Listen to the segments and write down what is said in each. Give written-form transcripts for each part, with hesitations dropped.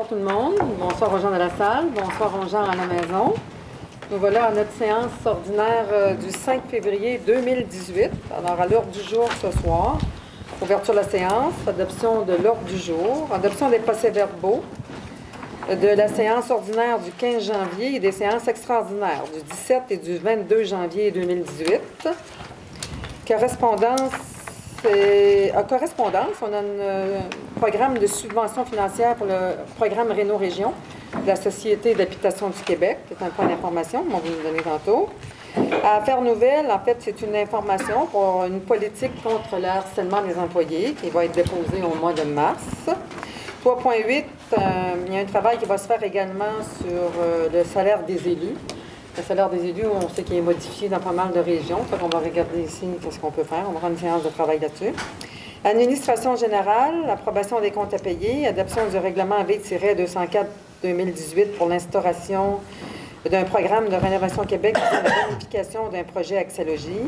Bonsoir tout le monde. Bonsoir aux gens de la salle. Bonsoir aux gens à la maison. Nous voilà à notre séance ordinaire du 5 février 2018. Alors, à l'ordre du jour ce soir, ouverture de la séance, adoption de l'ordre du jour, adoption des procès-verbaux de la séance ordinaire du 15 janvier et des séances extraordinaires du 17 et du 22 janvier 2018. Correspondance, on a un programme de subvention financière pour le programme Réno-Région de la Société d'habitation du Québec, qui est un point d'information, on va vous le donner tantôt. À Affaires nouvelles, en fait, c'est une information pour une politique contre le harcèlement des employés qui va être déposée au mois de mars. 3.8, il y a un travail qui va se faire également sur le salaire des élus. Le salaire des élus, on sait qu'il est modifié dans pas mal de régions. Donc, on va regarder ici ce qu'on peut faire. On va faire une séance de travail là-dessus. Administration générale, approbation des comptes à payer, adoption du règlement V-204-2018 pour l'instauration d'un programme de rénovation Québec visant la bonification d'un projet Axélogie.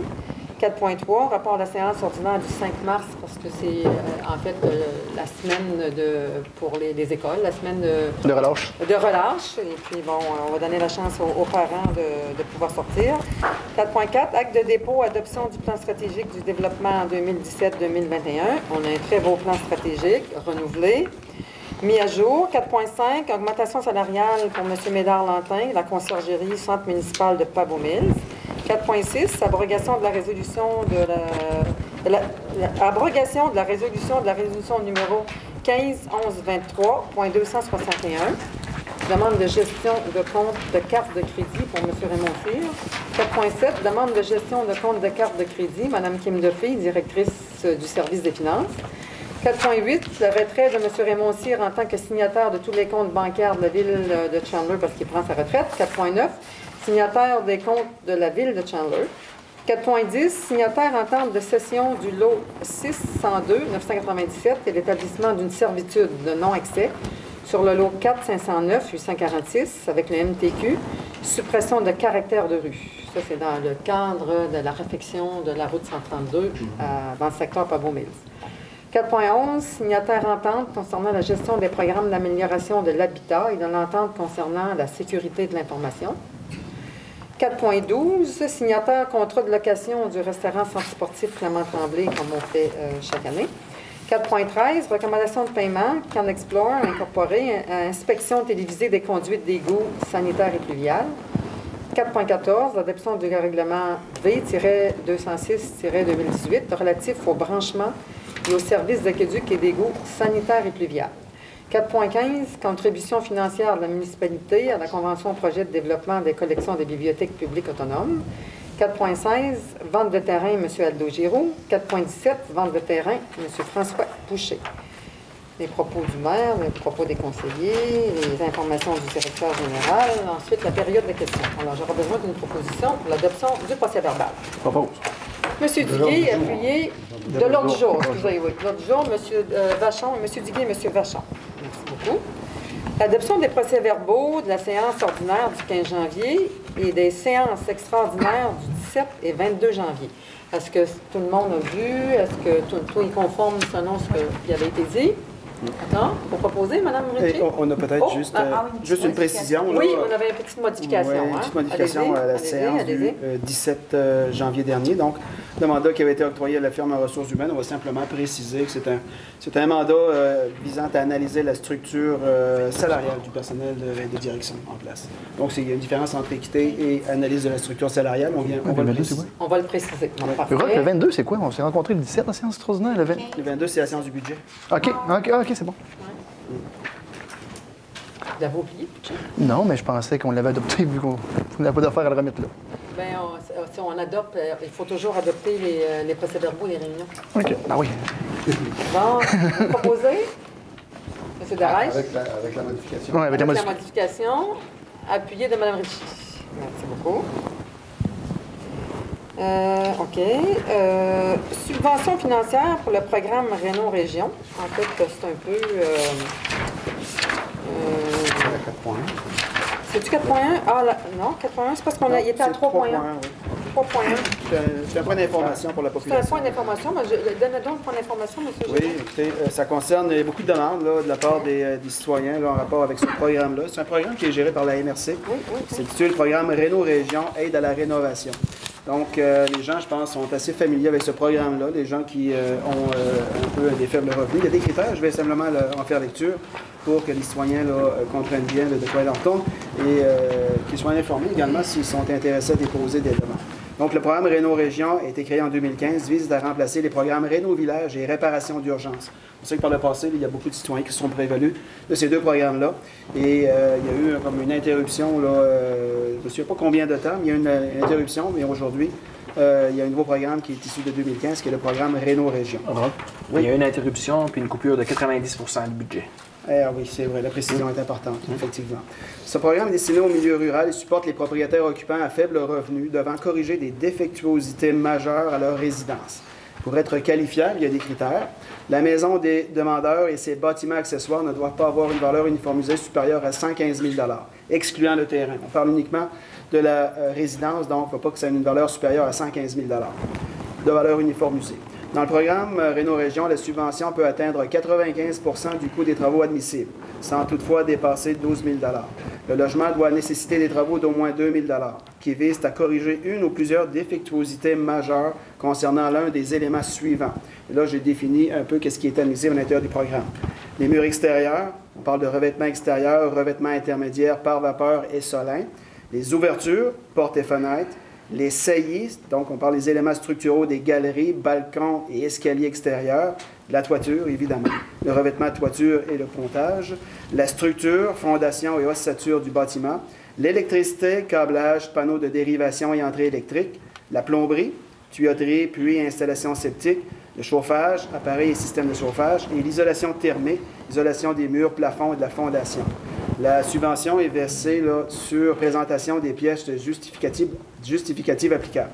4.3, rapport de la séance ordinaire du 5 mars, parce que c'est en fait la semaine pour les écoles, la semaine de relâche. De relâche. Et puis, bon, on va donner la chance aux parents de pouvoir sortir. 4.4, acte de dépôt, adoption du plan stratégique du développement en 2017-2021. On a un très beau plan stratégique, renouvelé. Mis à jour. 4.5, augmentation salariale pour M. Médard-Lantin, la conciergerie Centre municipal de Pabomils. 4.6, abrogation de la résolution abrogation de la résolution numéro 15-11-23.261. Demande de gestion de compte de carte de crédit pour M. Raymond Cyr. 4.7, demande de gestion de compte de carte de crédit, Mme Kim Duffy, directrice du service des finances. 4.8, le retrait de M. Raymond Cyr en tant que signataire de tous les comptes bancaires de la Ville de Chandler parce qu'il prend sa retraite. 4.9, signataire des comptes de la Ville de Chandler. 4.10, signataire entente de cession du lot 602-997 et l'établissement d'une servitude de non-accès sur le lot 4-509-846 avec le MTQ, suppression de caractère de rue. Ça, c'est dans le cadre de la réfection de la route 132 dans le secteur Pabomils. 4.11, signataire entente concernant la gestion des programmes d'amélioration de l'habitat et de l'entente concernant la sécurité de l'information. 4.12, signataire contrat de location du restaurant Centre sportif Clément-Tremblay, comme on fait chaque année. 4.13, recommandation de paiement, Can Explore, incorporé, inspection télévisée des conduites d'égouts sanitaires et pluviales. 4.14, adoption du règlement V-206-2018 relatif au branchement et aux services d'aqueduc et d'égouts sanitaires et pluviales. 4.15, contribution financière de la municipalité à la Convention projet de développement des collections des bibliothèques publiques autonomes. 4.16, vente de terrain, M. Aldo Giroux. 4.17, vente de terrain, M. François Boucher. Les propos du maire, les propos des conseillers, les informations du directeur général. Ensuite, la période de questions. Alors, j'aurai besoin d'une proposition pour l'adoption du procès-verbal. Propose. M. Duguay, appuyé de l'ordre du jour. Excusez, oui. L'ordre du jour, M. Vachon, M. Duguay et M. Vachon. Merci beaucoup. L'adoption des procès-verbaux de la séance ordinaire du 15 janvier et des séances extraordinaires du 17 et 22 janvier. Est-ce que tout le monde a vu? Est-ce que tout est conforme selon ce qui avait été dit? Attends, vous proposez, Mme Ritchie? On a peut-être juste une précision. Oui, on avait une petite modification. Oui, une petite modification à la séance du 17 janvier dernier. Donc, le mandat qui avait été octroyé à la firme en ressources humaines, on va simplement préciser que c'est un mandat visant à analyser la structure salariale du personnel de direction en place. Donc, il y a une différence entre équité et analyse de la structure salariale. On va le préciser. On va le préciser. Le 22, c'est quoi? On s'est rencontrés le 17 en séance extraordinaire? Le 22, c'est la séance du budget. OK, c'est bon. Vous l'avez oublié, budget? Non, mais je pensais qu'on l'avait adopté vu qu'on n'avait pas d'affaire à le remettre là. Bien, si on adopte, il faut toujours adopter les procès-verbaux, les réunions. OK, oui. Bon, vous proposez? M. Darèche? Avec la modification. Oui, avec la modification. Appuyé de Mme Ritchie. Merci beaucoup. OK. Subvention financière pour le programme Réno-Région. En fait, c'est un peu... C'est-tu 4.1? Ah, là, non, 4.1, c'est parce qu'il était à 3.1. 3.1. C'est un point d'information pour la population. C'est un point d'information. Donnez donc le point d'information, M. Oui, écoutez, ça concerne beaucoup de demandes là, de la part des citoyens là, en rapport avec ce programme-là. C'est un programme qui est géré par la MRC. C'est intitulé le programme Réno Région, aide à la rénovation. Donc, les gens, je pense, sont assez familiers avec ce programme-là, les gens qui ont un peu des faibles revenus. Il y a des critères, je vais simplement en faire lecture pour que les citoyens là, comprennent bien de quoi il en retourne et qu'ils soient informés également s'ils sont intéressés à déposer des demandes. Donc, le programme Réno Région a été créé en 2015, vise à remplacer les programmes Réno Village et Réparation d'urgence. On sait que par le passé, il y a beaucoup de citoyens qui se sont prévalus de ces deux programmes-là. Et il y a eu comme une interruption, là, je ne sais pas combien de temps, mais il y a eu une interruption, mais aujourd'hui, il y a un nouveau programme qui est issu de 2015, qui est le programme Réno Région. Oui. Il y a eu une interruption puis une coupure de 90% du budget. Oui, c'est vrai, la précision est importante, effectivement. Ce programme est destiné au milieu rural et supporte les propriétaires occupants à faible revenu devant corriger des défectuosités majeures à leur résidence. Pour être qualifiable, il y a des critères. La maison des demandeurs et ses bâtiments accessoires ne doivent pas avoir une valeur uniformisée supérieure à 115 000 $, excluant le terrain. On parle uniquement de la résidence, donc il ne faut pas que ça ait une valeur supérieure à 115 000 $ de valeur uniformisée. Dans le programme Réno Région, la subvention peut atteindre 95 % du coût des travaux admissibles, sans toutefois dépasser 12 000 $. Le logement doit nécessiter des travaux d'au moins 2 000 $, qui visent à corriger une ou plusieurs défectuosités majeures concernant l'un des éléments suivants. Et là, j'ai défini un peu ce qui est admissible à l'intérieur du programme. Les murs extérieurs, on parle de revêtement extérieur, revêtement intermédiaire par vapeur et solin. Les ouvertures, portes et fenêtres. Les saillies, donc on parle des éléments structuraux des galeries, balcons et escaliers extérieurs, la toiture évidemment, le revêtement de toiture et le pontage, la structure, fondation et ossature du bâtiment, l'électricité, câblage, panneaux de dérivation et entrée électrique, la plomberie, tuyauterie, puis installation septique, le chauffage, appareils et systèmes de chauffage et l'isolation thermique, isolation des murs, plafonds et de la fondation. La subvention est versée là, sur présentation des pièces justificatives applicables.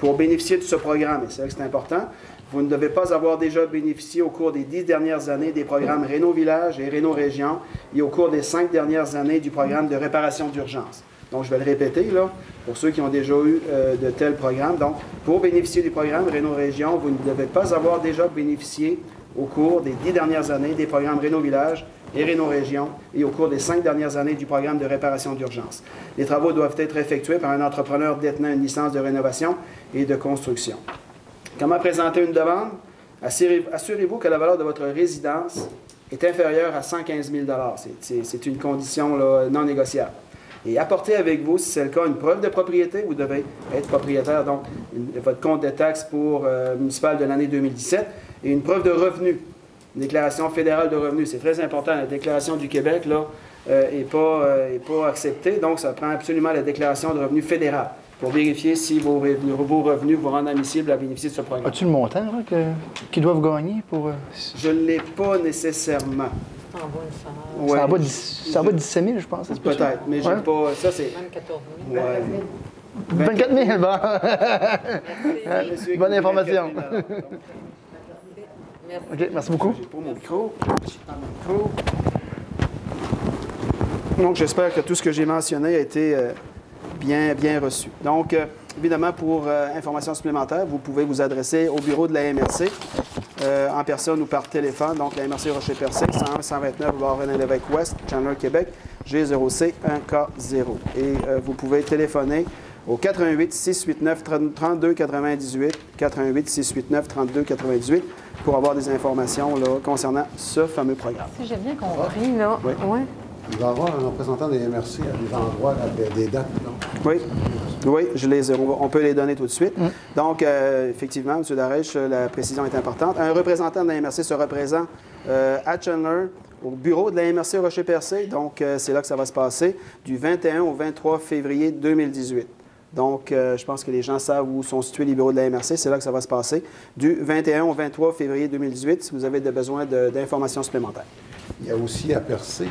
Pour bénéficier de ce programme, et c'est là que c'est important, vous ne devez pas avoir déjà bénéficié au cours des 10 dernières années des programmes Réno Village et Réno Région et au cours des 5 dernières années du programme de réparation d'urgence. Donc, je vais le répéter, là, pour ceux qui ont déjà eu de tels programmes. Donc, pour bénéficier du programme Réno Région, vous ne devez pas avoir déjà bénéficié au cours des 10 dernières années des programmes Réno Village et Réno Région et au cours des 5 dernières années du programme de réparation d'urgence. Les travaux doivent être effectués par un entrepreneur détenant une licence de rénovation et de construction. Comment présenter une demande? Assurez-vous que la valeur de votre résidence est inférieure à 115 000 $. C'est une condition là, non négociable. Et apportez avec vous, si c'est le cas, une preuve de propriété. Vous devez être propriétaire, donc votre compte de taxes pour municipal de l'année 2017 et une preuve de revenu. Une déclaration fédérale de revenus, c'est très important. La déclaration du Québec n'est pas acceptée, donc ça prend absolument la déclaration de revenus fédérale pour vérifier si vos revenus vous rendent admissibles à bénéficier de ce programme. As-tu le montant qu'ils doivent gagner pour... Je ne l'ai pas nécessairement. Ça en bas de 17 000, je pense. Peut-être, mais je n'ai pas... Ça, c'est... 24 000. Ouais. 24 000, bon. Merci. Bonne information. Merci. OK, merci beaucoup. J'ai pas mon micro. Donc, j'espère que tout ce que j'ai mentionné a été bien reçu. Donc, évidemment, pour informations supplémentaires, vous pouvez vous adresser au bureau de la MRC en personne ou par téléphone. Donc, la MRC Rocher-Percé, 129 boulevard René-Lévesque-Ouest, Chandler, Québec, G0C1K0. Et vous pouvez téléphoner au 88 689 32 98, 88 689 32 98 pour avoir des informations là, concernant ce fameux programme. Si j'ai bien compris, là. Oui. Ouais. Il va y avoir un représentant des MRC à des endroits, des dates. Oui, on peut les donner tout de suite. Donc, effectivement, M. Darèche, la précision est importante. Un représentant de la MRC sera présent à Chandler, au bureau de la MRC Rocher-Percé. Donc, c'est là que ça va se passer, du 21 au 23 février 2018. Donc, je pense que les gens savent où sont situés les bureaux de la MRC. C'est là que ça va se passer, du 21 au 23 février 2018, si vous avez besoin d'informations supplémentaires. Il y a aussi à Percé,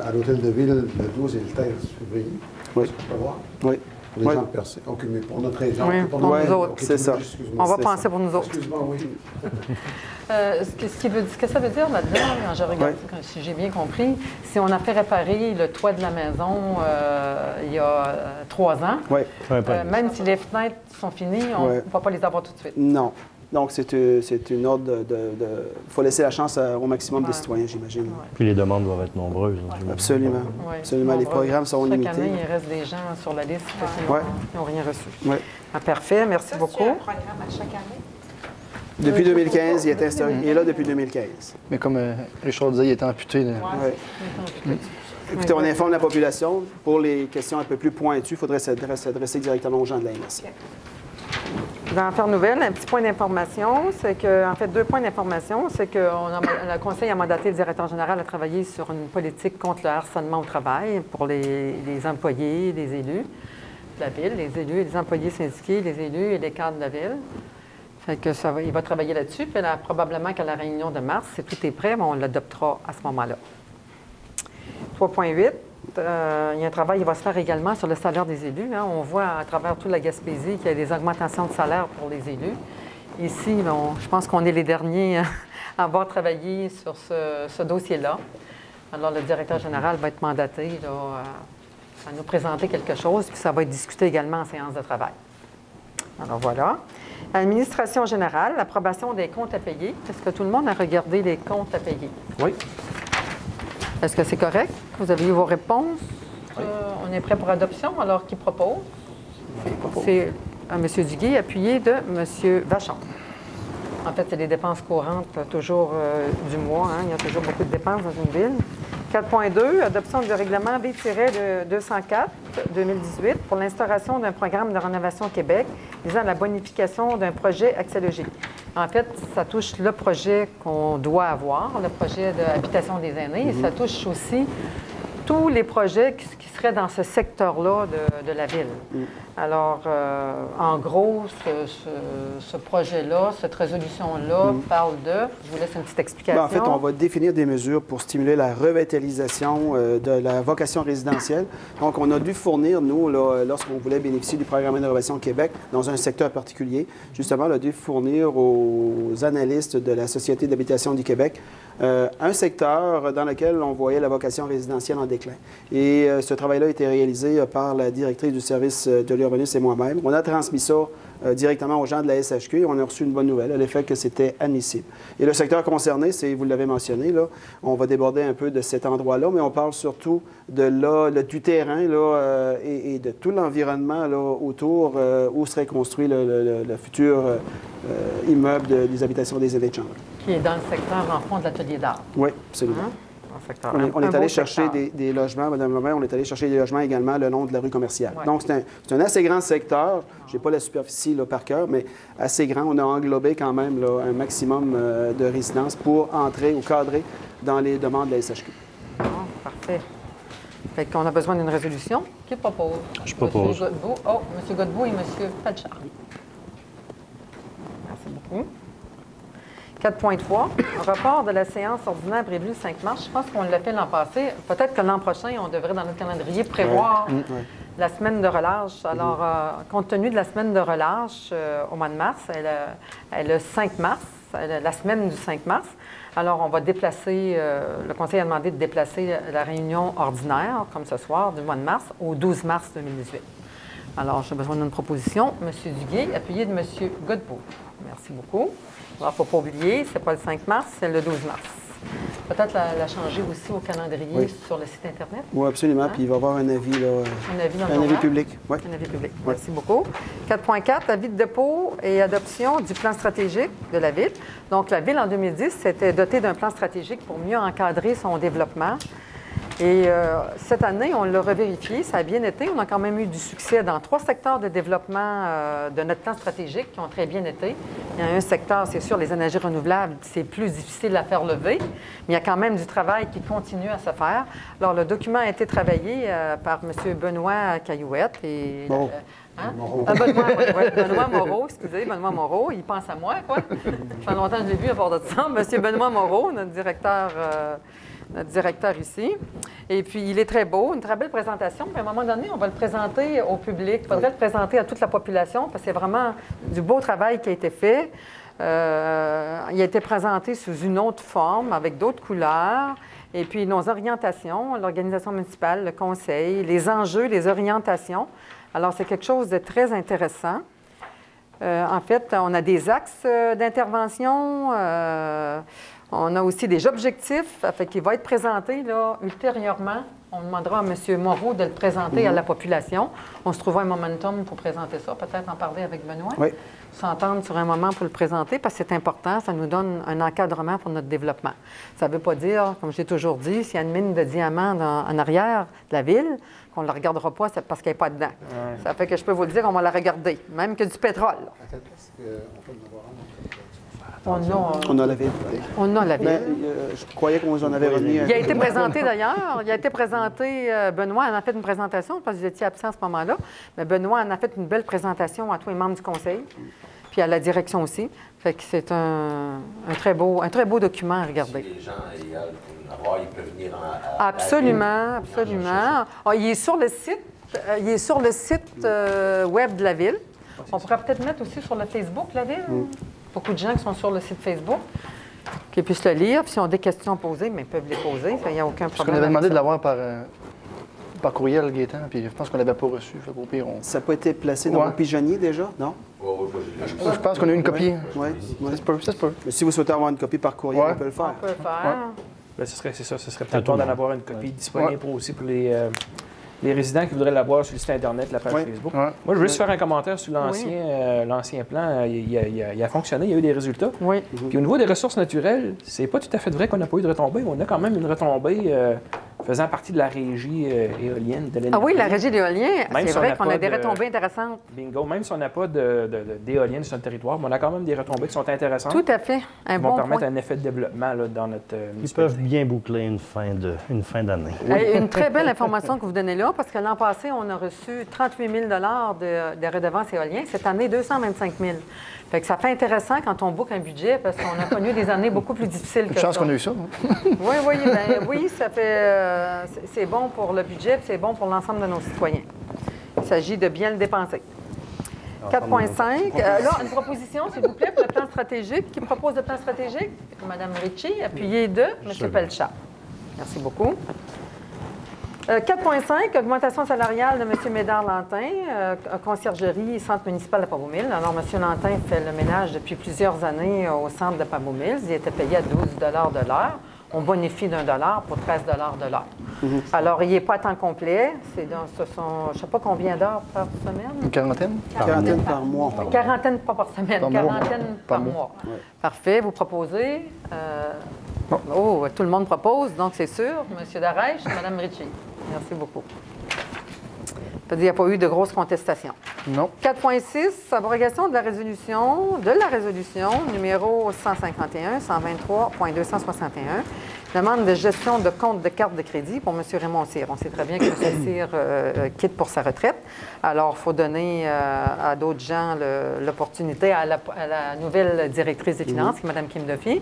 à l'Hôtel de Ville, le 12 et le 13 février. Oui. Je peux voir. Oui. pour les Ouais. gens de Percé. OK, mais pour notre région. Oui, pour pour nous nous autres. OK, C'est ça. On va C'est penser ça. pour nous autres. Excuse-moi, oui. Ce que ça veut dire là-dedans, quand je regarde, si j'ai bien compris, si on a fait réparer le toit de la maison il y a 3 ans, Ouais. même si les fenêtres sont finies, on ne va pas les avoir tout de suite. Non. Donc, c'est une ordre Il faut laisser la chance au maximum des citoyens, j'imagine. Puis les demandes doivent être nombreuses. Hein, j'imagine. Absolument. Ouais. Absolument. Les programmes sont limités. Chaque année, il reste des gens sur la liste qui n'ont rien reçu. Ouais. Ah, parfait, merci beaucoup. C'est un programme à chaque année? Depuis 2015, il est instauré. Il est là depuis 2015. Mais comme Richard disait, il était amputé. Là. Ouais. Écoutez, on informe la population. Pour les questions un peu plus pointues, il faudrait s'adresser directement aux gens de la MSC. Dans Affaires nouvelles, un petit point d'information, c'est que, en fait, 2 points d'information, c'est que le Conseil a mandaté le directeur général à travailler sur une politique contre le harcèlement au travail pour les employés, les élus de la ville, les élus et les employés syndiqués, les élus et les cadres de la ville. Fait que il va travailler là-dessus, puis là, probablement qu'à la réunion de mars, si tout est prêt, on l'adoptera à ce moment-là. 3.8. Il y a un travail qui va se faire également sur le salaire des élus. Hein. On voit à travers toute la Gaspésie qu'il y a des augmentations de salaire pour les élus. Ici, je pense qu'on est les derniers à avoir travaillé sur ce dossier-là. Alors, le directeur général va être mandaté là, à nous présenter quelque chose, puis ça va être discuté également en séance de travail. Alors, voilà. Administration générale, l'approbation des comptes à payer. Est-ce que tout le monde a regardé les comptes à payer? Oui. Est-ce que c'est correct? Vous avez eu vos réponses? On est prêt pour adoption. Alors, qui propose? C'est M. Duguay, appuyé de M. Vachon. En fait, c'est les dépenses courantes toujours du mois. Hein. Il y a toujours beaucoup de dépenses dans une ville. 4.2, adoption du règlement B-204-2018 pour l'instauration d'un programme de rénovation Québec visant à la bonification d'un projet axiologique. En fait, ça touche le projet qu'on doit avoir, le projet d'habitation des aînés, et ça touche aussi tous les projets qui seraient dans ce secteur-là de la ville. Alors, en gros, ce projet-là, cette résolution-là parle de... Je vous laisse une petite explication. En fait, on va définir des mesures pour stimuler la revitalisation de la vocation résidentielle. Donc, on a dû fournir, nous, lorsqu'on voulait bénéficier du programme Rénovation Québec dans un secteur particulier, justement, on a dû fournir aux analystes de la Société d'habitation du Québec un secteur dans lequel on voyait la vocation résidentielle en déclin. Et ce travail-là a été réalisé par la directrice du service de l'urbanisme et moi-même. On a transmis ça directement aux gens de la SHQ et on a reçu une bonne nouvelle, à l'effet que c'était admissible. Et le secteur concerné, c'est, vous l'avez mentionné, là, on va déborder un peu de cet endroit-là, mais on parle surtout du terrain là, et de tout l'environnement là, autour où serait construit le futur immeuble des habitations des aînés de chambre. Qui est dans le secteur en fond de l'atelier d'art. Oui, absolument. On est allé chercher des logements, Mme Lemaire, on est allé chercher des logements également le long de la rue commerciale. Ouais. Donc, c'est un assez grand secteur. Je n'ai pas la superficie là, par cœur, mais assez grand. On a englobé quand même là, un maximum de résidences pour entrer ou cadrer dans les demandes de la SHQ. Bon, parfait. Fait qu'on a besoin d'une résolution. Qui propose? Je propose. M. Godbout. Oh, M. Godbout et M. Pelchard. Merci beaucoup. 4.3, report de la séance ordinaire prévue le 5 mars. Je pense qu'on l'a fait l'an passé. Peut-être que l'an prochain, on devrait, dans notre calendrier, prévoir la semaine de relâche. Alors, compte tenu de la semaine de relâche au mois de mars, elle est le 5 mars, la semaine du 5 mars. Alors, on va déplacer, le Conseil a demandé de déplacer la réunion ordinaire, comme ce soir, du mois de mars, au 12 mars 2018. Alors, j'ai besoin d'une proposition. M. Duguay, appuyé de M. Godbout. Merci beaucoup. Alors, il ne faut pas oublier, ce n'est pas le 5 mars, c'est le 12 mars. Peut-être la changer aussi au calendrier sur le site Internet? Oui, absolument. Hein? Puis il va y avoir un avis, là, un avis public. Oui. Un avis public. Merci beaucoup. 4.4, avis de dépôt et adoption du plan stratégique de la Ville. Donc, la Ville, en 2010, s'était dotée d'un plan stratégique pour mieux encadrer son développement. Et cette année, on l'a revérifié, ça a bien été. On a quand même eu du succès dans 3 secteurs de développement de notre plan stratégique qui ont très bien été. Il y a un secteur, c'est sûr, les énergies renouvelables, c'est plus difficile à faire lever, mais il y a quand même du travail qui continue à se faire. Alors, le document a été travaillé par M. Benoît Caillouette et... Benoît Moreau, excusez, Benoît Moreau, il pense à moi, quoi. Ça fait longtemps que je l'ai vu à bord de ça. M. Benoît Moreau, notre directeur notre directeur ici. Et puis, il est très beau, une très belle présentation. Puis à un moment donné, on va le présenter au public. Il faudrait le présenter à toute la population parce que c'est vraiment du beau travail qui a été fait. Il a été présenté sous une autre forme, avec d'autres couleurs. Et puis, nos orientations, l'organisation municipale, le conseil, les enjeux, les orientations. Alors, c'est quelque chose de très intéressant. En fait, on a des axes d'intervention. On a aussi des objectifs. Fait qu'il va être présenté là, ultérieurement. On demandera à M. Moreau de le présenter à la population. On se trouvera un momentum pour présenter ça, peut-être en parler avec Benoît. Oui. S'entendre sur un moment pour le présenter, parce que c'est important, ça nous donne un encadrement pour notre développement. Ça ne veut pas dire, comme j'ai toujours dit, s'il y a une mine de diamants en arrière de la ville, qu'on ne la regardera pas c'est parce qu'elle n'est pas dedans. Ouais. Ça fait que je peux vous le dire, on va la regarder, même que du pétrole. À quelle place on peut en avoir un? On a la ville. On a la ville. Mais, je croyais qu'on vous en avait remis. Il a été présenté d'ailleurs. Il a été présenté. Benoît en a fait une présentation parce que vous étiez absent à ce moment-là. Mais Benoît en a fait une belle présentation à tous les membres du conseil, puis à la direction aussi. Fait que c'est un très beau document à regarder. Si les gens veulent en avoir, ils peuvent venir Absolument, absolument. Il est sur le site. Il est sur le site web de la ville. On pourrait peut-être mettre aussi sur le Facebook de la ville. Beaucoup de gens qui sont sur le site Facebook, qui puissent le lire. Puis s'ils ont des questions à poser, mais ils peuvent les poser. Il n'y a aucun problème. Parce qu'on avait demandé de l'avoir par courriel, Gaétan, puis je pense qu'on ne l'avait pas reçu. Fait qu'au pire, Ça n'a pas été placé dans le pigeonnier déjà, non? Je pense qu'on a eu une copie. Oui. Ça se peut. Mais si vous souhaitez avoir une copie par courriel, on peut le faire. On peut le faire. Bien, ce serait peut-être bon d'en avoir une copie disponible aussi pour les résidents qui voudraient l'avoir sur le site Internet, la page Facebook. Moi, je veux juste faire un commentaire sur l'ancien plan. Il a fonctionné, il y a eu des résultats. Oui. Puis au niveau des ressources naturelles, c'est pas tout à fait vrai qu'on n'a pas eu de retombées. On a quand même une retombée faisant partie de la régie éolienne de l'énergie. Ah oui, la régie d'éolien, c'est vrai qu'on a des retombées intéressantes. Bingo. Même si on n'a pas d'éolienne sur notre territoire, mais on a quand même des retombées qui sont intéressantes. Tout à fait. Qui vont permettre un effet de développement là, dans notre Ils peuvent bien boucler une fin d'année. Une très belle information que vous donnez là, parce que l'an passé, on a reçu 38 000 de redevances éoliennes. Cette année, 225 000. Fait que ça fait intéressant quand on boucle un budget, parce qu'on a connu des années beaucoup plus difficiles que ça. Une chance qu'on a eu ça. Oui, ça fait... c'est bon pour le budget, puis c'est bon pour l'ensemble de nos citoyens. Il s'agit de bien le dépenser. 4.5. Là, une proposition, s'il vous plaît, pour le plan stratégique. Qui propose le plan stratégique? Mme Ritchie, appuyé de M. Pelchat. Merci beaucoup. 4.5, augmentation salariale de M. Médard-Lantin, conciergerie, centre municipal de Pabomil. Alors, M. Lantin fait le ménage depuis plusieurs années au centre de Pabomil. Il était payé à 12 de l'heure. On bonifie d'$1 pour 13 de l'heure. Alors, il n'est pas à temps complet. Ce sont, je ne sais pas combien d'heures par semaine. Une quarantaine? Quarantaine par mois. Quarantaine, pas par semaine. Quarantaine par mois. Ouais. Parfait. Vous proposez? Tout le monde propose, donc c'est sûr. M. Darèche, Mme Ritchie. Merci beaucoup. Il n'y a pas eu de grosses contestations. Non. 4.6, abrogation de la résolution numéro 151, 123.261, demande de gestion de compte de carte de crédit pour M. Raymond Cyr. On sait très bien que M. Cyr quitte pour sa retraite. Alors, il faut donner à d'autres gens l'opportunité, à la nouvelle directrice des finances, qui est Mme Kim Duffy.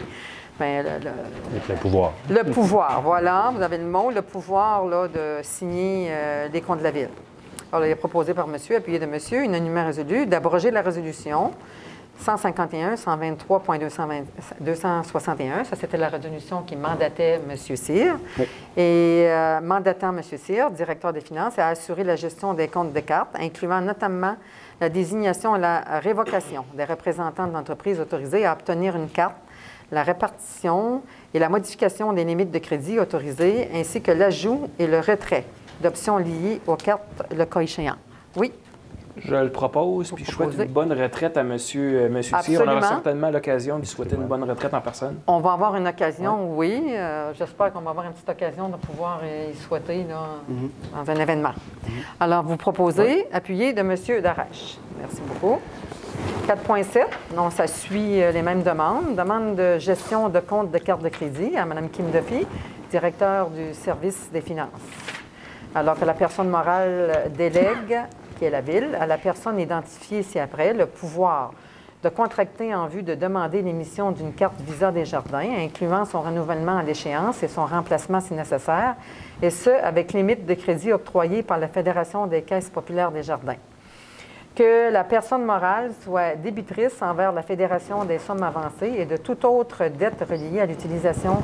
Bien, Avec le pouvoir. Le pouvoir, voilà, vous avez le mot, le pouvoir là, de signer les comptes de la Ville. Alors, il est proposé par monsieur, appuyé de monsieur, unanimement résolu, d'abroger la résolution 151, 123.261. Ça, c'était la résolution qui mandatait M. Cyr. Oui. Et mandatant M. Cyr, directeur des finances, à assurer la gestion des comptes de cartes, incluant notamment la désignation et la révocation des représentants de l'entreprise autorisés à obtenir une carte, la répartition et la modification des limites de crédit autorisées, ainsi que l'ajout et le retrait d'options liées aux cartes, le cas échéant. Oui? Je le propose, puis je souhaite une bonne retraite à M. Cyr. On aura certainement l'occasion de lui souhaiter une bonne retraite en personne. On va avoir une occasion, oui. J'espère qu'on va avoir une petite occasion de pouvoir y souhaiter là, dans un événement. Alors, vous proposez, appuyé de M. Darèche. Merci beaucoup. 4.7, non, ça suit les mêmes demandes. Demande de gestion de compte de carte de crédit à Mme Kim Duffy, directeur du service des finances. Alors que la personne morale délègue, qui est la Ville, à la personne identifiée ci-après, le pouvoir de contracter en vue de demander l'émission d'une carte Visa des Jardins, incluant son renouvellement à l'échéance et son remplacement si nécessaire, et ce, avec limite de crédit octroyée par la Fédération des caisses populaires des Jardins. Que la personne morale soit débitrice envers la Fédération des sommes avancées et de toute autre dette reliée à l'utilisation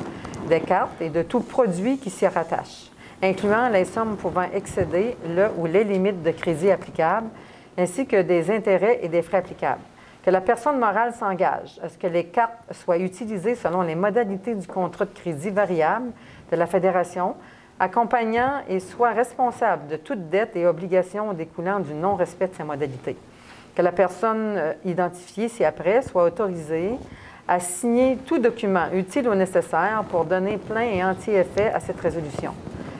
des cartes et de tout produit qui s'y rattache, incluant les sommes pouvant excéder le ou les limites de crédit applicables, ainsi que des intérêts et des frais applicables. Que la personne morale s'engage à ce que les cartes soient utilisées selon les modalités du contrat de crédit variable de la Fédération, accompagnant et soit responsable de toute dette et obligation découlant du non-respect de ces modalités. Que la personne identifiée ci-après soit autorisée à signer tout document utile ou nécessaire pour donner plein et entier effet à cette résolution.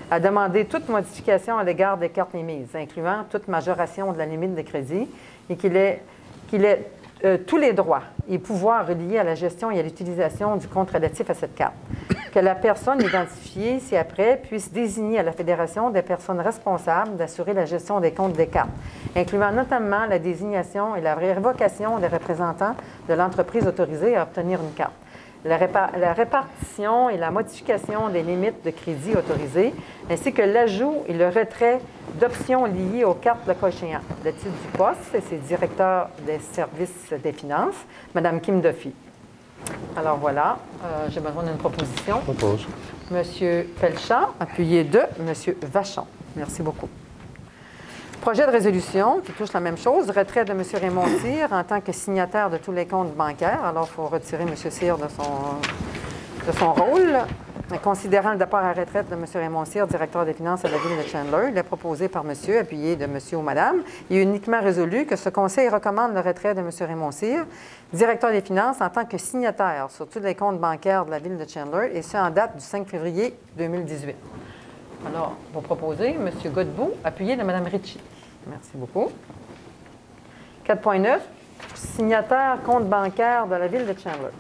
À demander toute modification à l'égard des cartes émises, incluant toute majoration de la limite de crédit, et qu'il ait tous les droits et pouvoirs reliés à la gestion et à l'utilisation du compte relatif à cette carte. Que la personne identifiée ci-après puisse désigner à la Fédération des personnes responsables d'assurer la gestion des comptes des cartes, incluant notamment la désignation et la révocation des représentants de l'entreprise autorisée à obtenir une carte. La répartition et la modification des limites de crédit autorisées, ainsi que l'ajout et le retrait d'options liées aux cartes le cas échéant. Le titre du poste, c'est directeur des services des finances, Mme Kim Duffy. Alors voilà, j'ai besoin d'une proposition. Propose. M. Pelchat, appuyé de M. Vachon. Merci beaucoup. Projet de résolution qui touche la même chose, retrait de M. Raymond Cyr en tant que signataire de tous les comptes bancaires. Alors, il faut retirer M. Cyr de son rôle. Considérant le départ à retraite de M. Raymond Cyr, directeur des finances à la ville de Chandler, il est proposé par M., appuyé de M. ou Mme, et uniquement résolu que ce conseil recommande le retrait de M. Raymond Cyr, directeur des finances, en tant que signataire sur tous les comptes bancaires de la ville de Chandler, et ce en date du 5 février 2018. Alors, vous proposez M. Godbout, appuyé de Mme Ritchie. Merci beaucoup. 4.9, signataire compte bancaire de la ville de Chandler.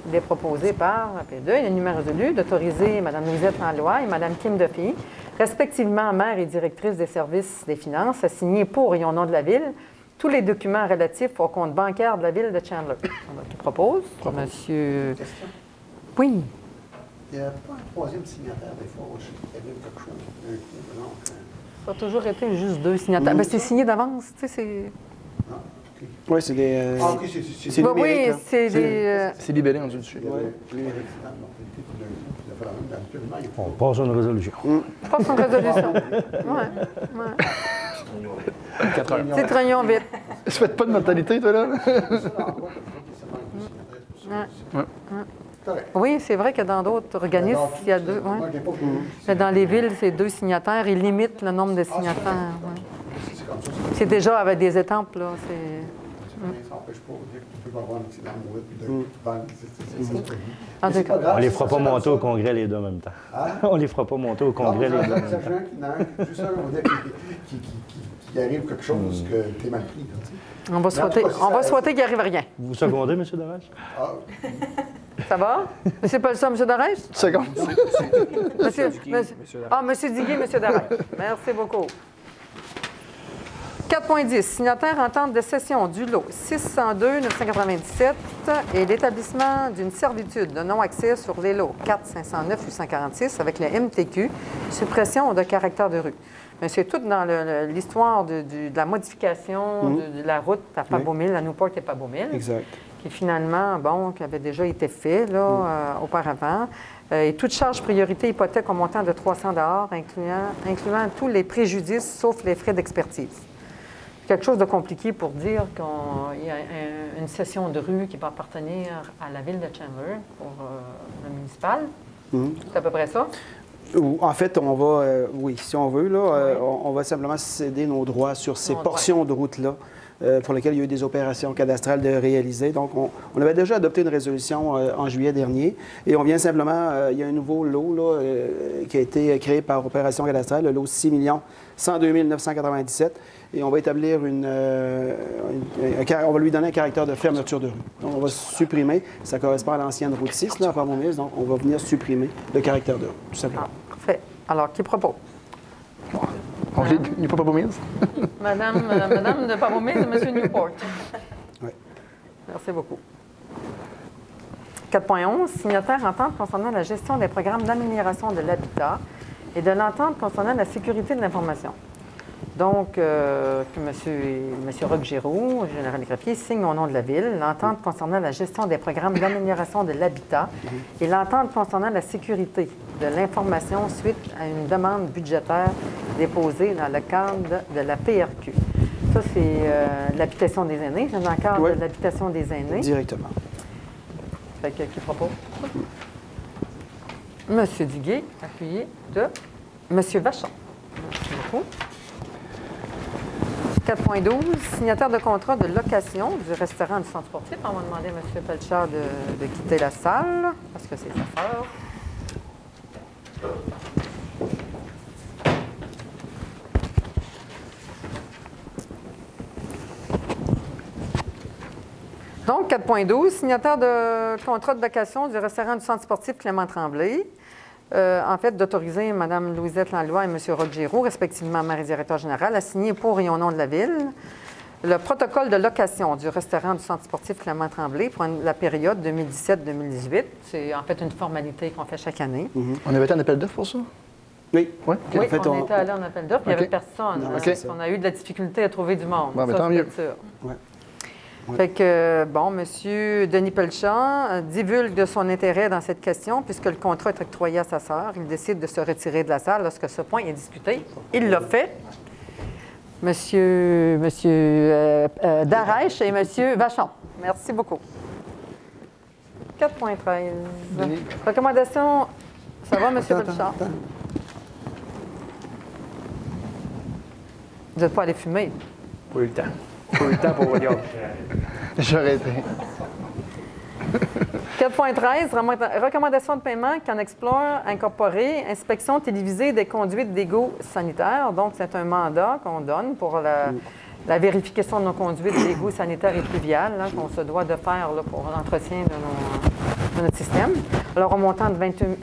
Il est proposé par P2, il est numéro résolu d'autoriser Mme Louisette Langlois et Mme Kim Duffy, respectivement maire et directrice des services des finances, à signer pour et au nom de la ville tous les documents relatifs au compte bancaire de la ville de Chandler. Alors, qui propose? Monsieur... Oui. Il n'y a pas un troisième signataire des fois, il y avait quelque chose d'un coup, non? Ça a toujours été juste deux signataires. Ben, c'est signé d'avance, tu sais, c'est... Non? OK. Oui, c'est des... Ah, OK, c'est Ben numérique, oui, là. c'est des... C'est libellé en dessous dessus. On passe à une résolution. Je pense une résolution. Oui. 4 heures. C'est trognon vite. Tu fais pas de mentalité, toi, là? Oui, c'est vrai que dans d'autres organismes, il y a deux. Ouais. Mais dans les villes, c'est deux signataires. Ils limitent le nombre de signataires. Ouais. C'est déjà avec des étampes, là. Ça n'empêche pas de dire que tu peux avoir un accident, mourir, En tout cas. On les fera pas monter au congrès les deux en même temps. On les fera pas monter au congrès les deux en même temps. Juste un, on va dire qu'il arrive quelque chose que tu es mal pris. On va souhaiter qu'il n'y arrive rien. Vous secondez, M. Darèche? Ça va? C'est pas ça, M. Darèche? Seconde. Monsieur Diguier, M. Darèche. Merci beaucoup. 4.10. Signataire entente de cession du lot 602-997 et l'établissement d'une servitude de non-accès sur les lots 4-509-846 avec le MTQ, suppression de caractère de rue. Mais c'est tout dans l'histoire de la modification de la route à Pabeaumille, à Newport et Pabeaumille. Exact. Qui finalement, qui avait déjà été fait là, auparavant. Et toute charge priorité hypothèque au montant de 300 $, incluant tous les préjudices sauf les frais d'expertise. Quelque chose de compliqué pour dire qu'il y a une cession de rue qui va appartenir à la ville de Chandler pour le municipal. C'est à peu près ça? En fait, on va, oui, si on veut, là, on va simplement céder nos droits sur ces portions de route-là pour lesquelles il y a eu des opérations cadastrales de réaliser. Donc, on avait déjà adopté une résolution en juillet dernier et on vient simplement, il y a un nouveau lot là, qui a été créé par opération cadastrale, le lot 6 102 997. Et on va établir on va lui donner un caractère de fermeture de rue. Donc, on va supprimer, ça correspond à l'ancienne route 6, là, à Pabeaumille, donc on va venir supprimer le caractère de rue, tout simplement. Parfait. Alors, qui propose? Il n'y a pas Pabeaumille? Madame de Pabeaumille et M. Newport. Oui. Merci beaucoup. 4.11, signataire entente concernant la gestion des programmes d'amélioration de l'habitat et de l'entente concernant la sécurité de l'information. Donc, que M. Roch Giroux, général greffier, signe au nom de la Ville l'entente concernant la gestion des programmes d'amélioration de l'habitat et l'entente concernant la sécurité de l'information suite à une demande budgétaire déposée dans le cadre de la PRQ. Ça, c'est l'habitation des aînés. C'est dans le cadre de l'habitation des aînés. Directement. Fait que, qui propose? Monsieur Duguay, appuyé de Monsieur Vachon. Merci beaucoup. 4.12, signataire de contrat de location du restaurant du centre sportif. On va demander à M. Pelchard de quitter la salle parce que c'est sa sœur. Donc, 4.12, signataire de contrat de location du restaurant du centre sportif Clément Tremblay. En fait, d'autoriser Mme Louisette Langlois et M. Roch Giroux, respectivement maire et directeur général, à signer pour et au nom de la Ville le protocole de location du restaurant du centre sportif Clément Tremblay pour la période 2017-2018. C'est en fait une formalité qu'on fait chaque année. On avait été en appel d'offres pour ça? Oui. Oui, en fait, on était allé en appel d'offres, il n'y avait personne. On a eu de la difficulté à trouver du monde. Bon, tant mieux. Fait que, bon, M. Denis Pelchard divulgue de son intérêt dans cette question puisque le contrat est octroyé à sa sœur. Il décide de se retirer de la salle lorsque ce point est discuté. Il l'a fait. Monsieur Darèche et M. Vachon. Merci beaucoup. 4.13. Recommandation. Ça va, M. Pelchard? Vous n'êtes pas allé fumer? Pas eu le temps. Pas eu le temps pour vous dire. J'aurais été. 4.13, recommandation de paiement qu'en explore incorporée, inspection télévisée des conduites d'égouts sanitaires. Donc, c'est un mandat qu'on donne pour la vérification de nos conduites d'égouts sanitaires et pluviales qu'on se doit de faire là, pour l'entretien de notre système. Alors, au montant de 22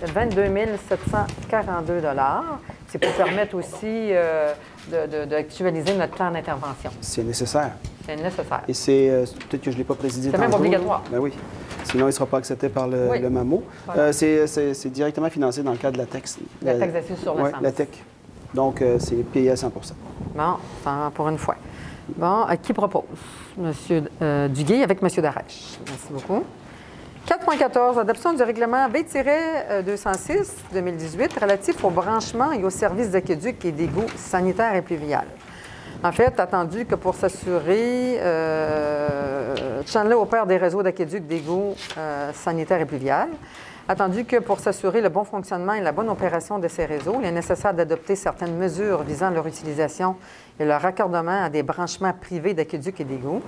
742 $. C'est pour permettre aussi d'actualiser notre plan d'intervention. C'est nécessaire. C'est nécessaire. Et c'est peut-être que je ne l'ai pas précisé tantôt. C'est même obligatoire. Ben oui. Sinon, il ne sera pas accepté par le MAMO. Voilà. C'est directement financé dans le cadre de la taxe. La taxe d'assises sur l'essence. Oui, la TEC. Donc, c'est payé à 100 %. Bon, pour une fois. Bon, qui propose? M. Duguay avec M. Darèche. Merci beaucoup. 4.14, adoption du règlement B-206-2018 relatif au branchement et aux services d'aqueduc et d'égouts sanitaires et pluviales. En fait, attendu que pour s'assurer, Chandler opère des réseaux d'aqueduc, d'égouts sanitaires et pluviales. Attendu que pour s'assurer le bon fonctionnement et la bonne opération de ces réseaux, il est nécessaire d'adopter certaines mesures visant leur utilisation et leur raccordement à des branchements privés d'aqueduc et d'égouts.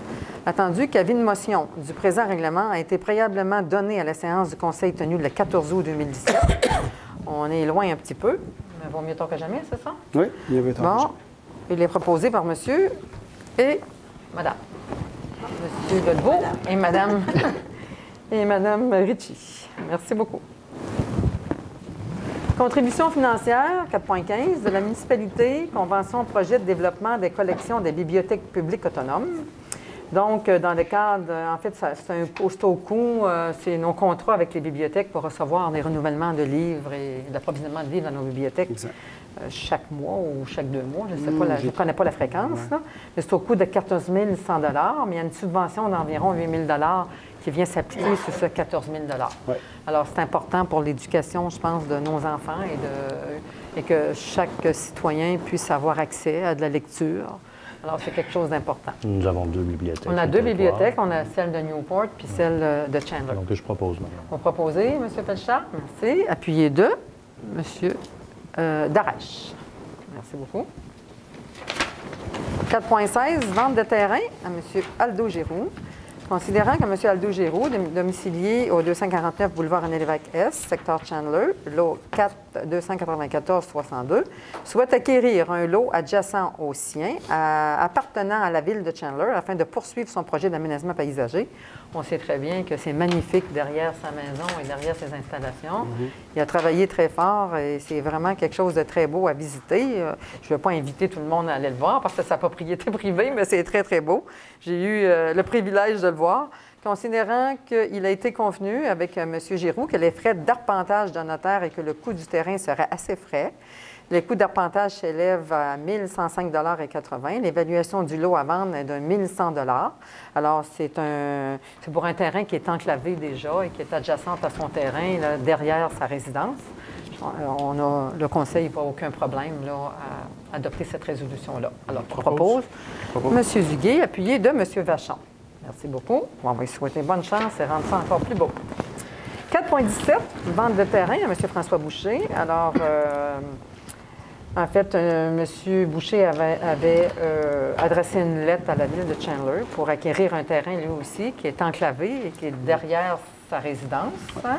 Attendu qu'avis de motion du présent règlement a été préalablement donné à la séance du Conseil tenue le 14 août 2017. On est loin un petit peu, mais vaut mieux tard que jamais, c'est ça? Oui, il vaut mieux tard que jamais. Il est proposé par monsieur et madame. Monsieur Godbout et madame, et madame Ritchie. Merci beaucoup. Contribution financière, 4.15, de la municipalité, convention projet de développement des collections des bibliothèques publiques autonomes. Donc, dans le cadre, en fait, c'est un coût au coût, c'est nos contrats avec les bibliothèques pour recevoir des renouvellements de livres et l'approvisionnement de livres dans nos bibliothèques chaque mois ou chaque 2 mois. Je ne sais pas, je ne connais pas la fréquence, là, mais c'est au coût de 14 100 $, mais il y a une subvention d'environ 8 000 $ qui vient s'appliquer sur ce 14 000 $. Alors, c'est important pour l'éducation, je pense, de nos enfants et que chaque citoyen puisse avoir accès à de la lecture. Alors, c'est quelque chose d'important. Nous avons 2 bibliothèques. On a 2 bibliothèques. On a celle de Newport puis celle de Chandler. Donc, je propose maintenant. Vous proposez, M. Pelchard? Merci. Appuyé de M. Darèche. Merci beaucoup. 4.16, vente de terrain à M. Aldo Giroux. Considérant que M. Aldo Giroux, domicilié au 249 boulevard René-Lévesque-Est, secteur Chandler, lot 4-294-62, souhaite acquérir un lot adjacent au sien, appartenant à la ville de Chandler, afin de poursuivre son projet d'aménagement paysager. On sait très bien que c'est magnifique derrière sa maison et derrière ses installations. Il a travaillé très fort et c'est vraiment quelque chose de très beau à visiter. Je ne vais pas inviter tout le monde à aller le voir parce que c'est sa propriété privée, mais c'est très, très beau. J'ai eu le privilège de le voir. considérant qu'il a été convenu avec M. Giroux que les frais d'arpentage d'un notaire et que le coût du terrain serait assez frais. Les coûts d'arpentage s'élèvent à 1 105,80 $. L'évaluation du lot à vendre est de 1 100 $. Alors, c'est pour un terrain qui est enclavé déjà et qui est adjacent à son terrain, là, derrière sa résidence. Le Conseil n'a pas aucun problème là, à adopter cette résolution-là. Alors, je propose M. Duguay, appuyé de M. Vachon. Merci beaucoup. On va lui souhaiter bonne chance et rendre ça encore plus beau. 4,17, vente de terrain à M. François Boucher. Alors, en fait, M. Boucher avait adressé une lettre à la ville de Chandler pour acquérir un terrain, lui aussi, qui est enclavé et qui est derrière sa résidence. Hein?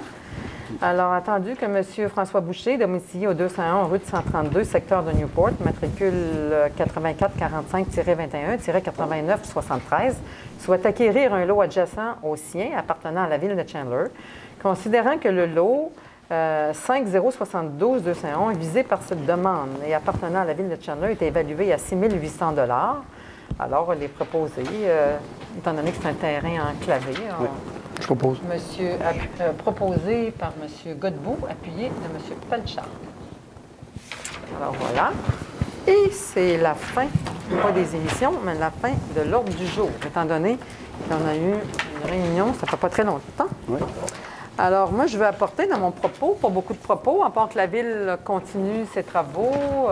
Alors, attendu que M. François Boucher, domicilié au 201 rue de 132, secteur de Newport, matricule 8445-21-8973, souhaite acquérir un lot adjacent au sien appartenant à la ville de Chandler, considérant que le lot 5072-201 visé par cette demande et appartenant à la ville de Chandler est évalué à 6 800 $. Alors, les proposés, étant donné que c'est un terrain enclavé, je propose. Proposé par M. Godbout, appuyé de M. Pelchard. Alors, voilà. Et c'est la fin, pas des émissions, mais la fin de l'ordre du jour, étant donné qu'on a eu une réunion, ça fait pas très longtemps. Oui. Alors, moi, je vais apporter dans mon propos, pas beaucoup de propos, à part que la Ville continue ses travaux.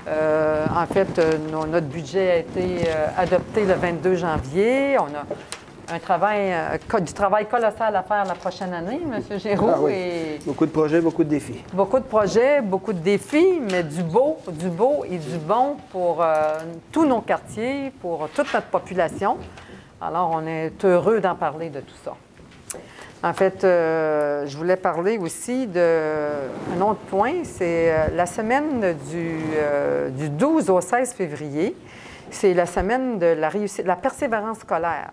En fait, notre budget a été adopté le 22 janvier. On a du travail colossal à faire la prochaine année, M. Giroux. Ah oui. Et beaucoup de projets, beaucoup de défis. beaucoup de projets, beaucoup de défis, mais du beau et du bon pour tous nos quartiers, pour toute notre population. Alors, on est heureux d'en parler de tout ça. En fait, je voulais parler aussi d'un autre point, c'est la semaine du 12 au 16 février. C'est la semaine de la réussite, la persévérance scolaire.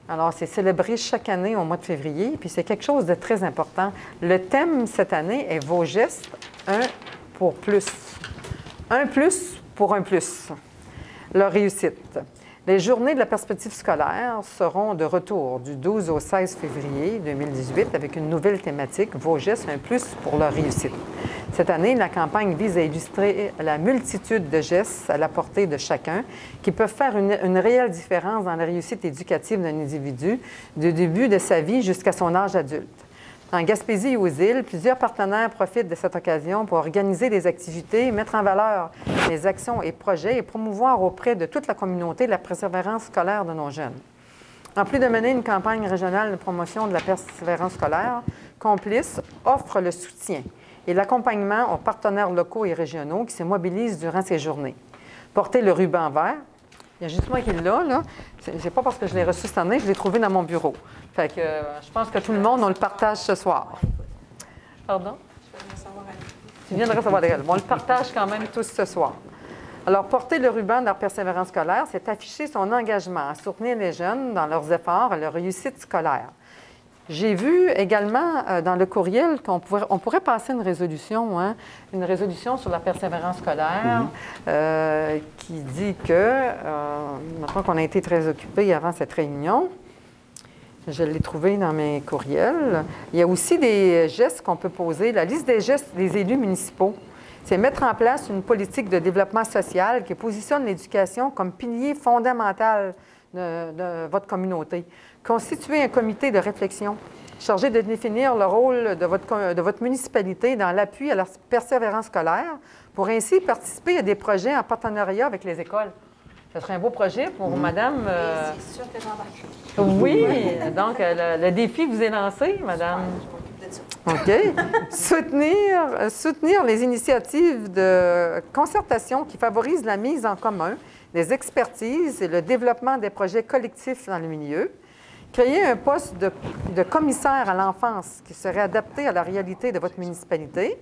Alors, c'est célébré chaque année au mois de février, puis c'est quelque chose de très important. Le thème cette année est « Vos gestes, un pour plus ». Un plus pour un plus. Leur réussite. Les journées de la perspective scolaire seront de retour du 12 au 16 février 2018 avec une nouvelle thématique « Vos gestes, un plus pour leur réussite ». Cette année, la campagne vise à illustrer la multitude de gestes à la portée de chacun qui peuvent faire une réelle différence dans la réussite éducative d'un individu du début de sa vie jusqu'à son âge adulte. En Gaspésie et aux îles, plusieurs partenaires profitent de cette occasion pour organiser des activités, mettre en valeur les actions et projets et promouvoir auprès de toute la communauté la persévérance scolaire de nos jeunes. En plus de mener une campagne régionale de promotion de la persévérance scolaire, Complice offre le soutien et l'accompagnement aux partenaires locaux et régionaux qui se mobilisent durant ces journées. Porter le ruban vert. Il y a juste moi qui l'a, là. C'est pas parce que je l'ai reçu cette année, je l'ai trouvé dans mon bureau. Fait que je pense que tout le monde, on le partage ce soir. Pardon? Tu viens de recevoir des règles. On le partage quand même tous ce soir. Alors, porter le ruban de leur persévérance scolaire, c'est afficher son engagement à soutenir les jeunes dans leurs efforts et leur réussite scolaire. J'ai vu également dans le courriel qu'on pourrait passer une résolution sur la persévérance scolaire qui dit que, maintenant qu'on a été très occupés avant cette réunion, je l'ai trouvé dans mes courriels, il y a aussi des gestes qu'on peut poser. La liste des gestes des élus municipaux, c'est mettre en place une politique de développement social qui positionne l'éducation comme pilier fondamental de votre communauté. Constituer un comité de réflexion chargé de définir le rôle de votre municipalité dans l'appui à la persévérance scolaire pour ainsi participer à des projets en partenariat avec les écoles. Ce serait un beau projet pour madame. C'est sûr que j'embarque. Oui, donc le défi vous est lancé, madame. Je m'occupe de ça. OK. Soutenir les initiatives de concertation qui favorisent la mise en commun des expertises et le développement des projets collectifs dans le milieu. Créer un poste de commissaire à l'enfance qui serait adapté à la réalité de votre municipalité.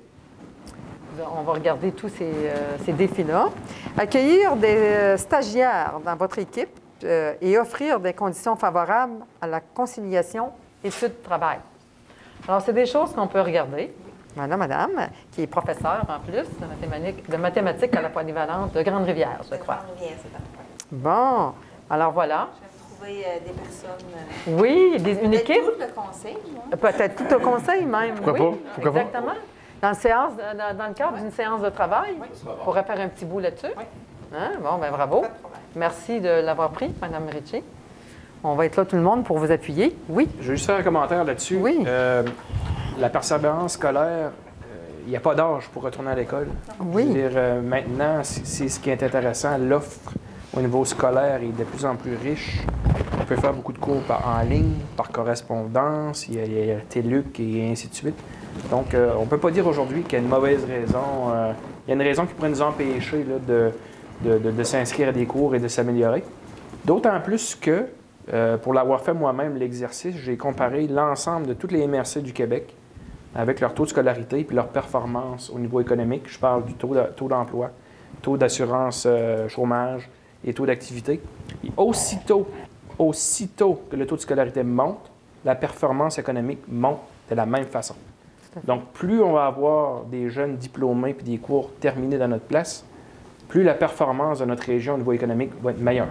On va regarder tous ces défis-là. Accueillir des stagiaires dans votre équipe et offrir des conditions favorables à la conciliation études-travail. Alors, c'est des choses qu'on peut regarder. Voilà, madame, qui est professeure en plus de mathématiques à la polyvalente de Grande-Rivière, je crois. Grande-Rivière, c'est parfait. Bon, alors voilà. trouver des personnes. Oui, une équipe. Tout le conseil. Peut-être tout le conseil même. Pourquoi oui, pas? Pourquoi exactement. Dans le cadre d'une séance de travail, on pourrait faire un petit bout là-dessus. Oui. Hein? Bon, bien bravo. Merci de l'avoir pris, Mme Ritchie. On va être là tout le monde pour vous appuyer. Oui. Je vais juste faire un commentaire là-dessus. Oui. La persévérance scolaire, il n'y a pas d'âge pour retourner à l'école. Oui. Je veux dire, maintenant, c'est ce qui est intéressant. L'offre au niveau scolaire est de plus en plus riche. On peut faire beaucoup de cours en ligne, par correspondance, il y a TELUC et ainsi de suite. Donc, on ne peut pas dire aujourd'hui qu'il y a une mauvaise raison. Il y a une raison qui pourrait nous empêcher là, de s'inscrire à des cours et de s'améliorer. D'autant plus que, pour l'avoir fait moi-même, l'exercice, j'ai comparé l'ensemble de toutes les MRC du Québec avec leur taux de scolarité et leur performance au niveau économique. Je parle du taux d'emploi, taux d'assurance chômage et taux d'activité. Et aussitôt que le taux de scolarité monte, la performance économique monte de la même façon. Donc, plus on va avoir des jeunes diplômés et des cours terminés dans notre place, plus la performance de notre région au niveau économique va être meilleure.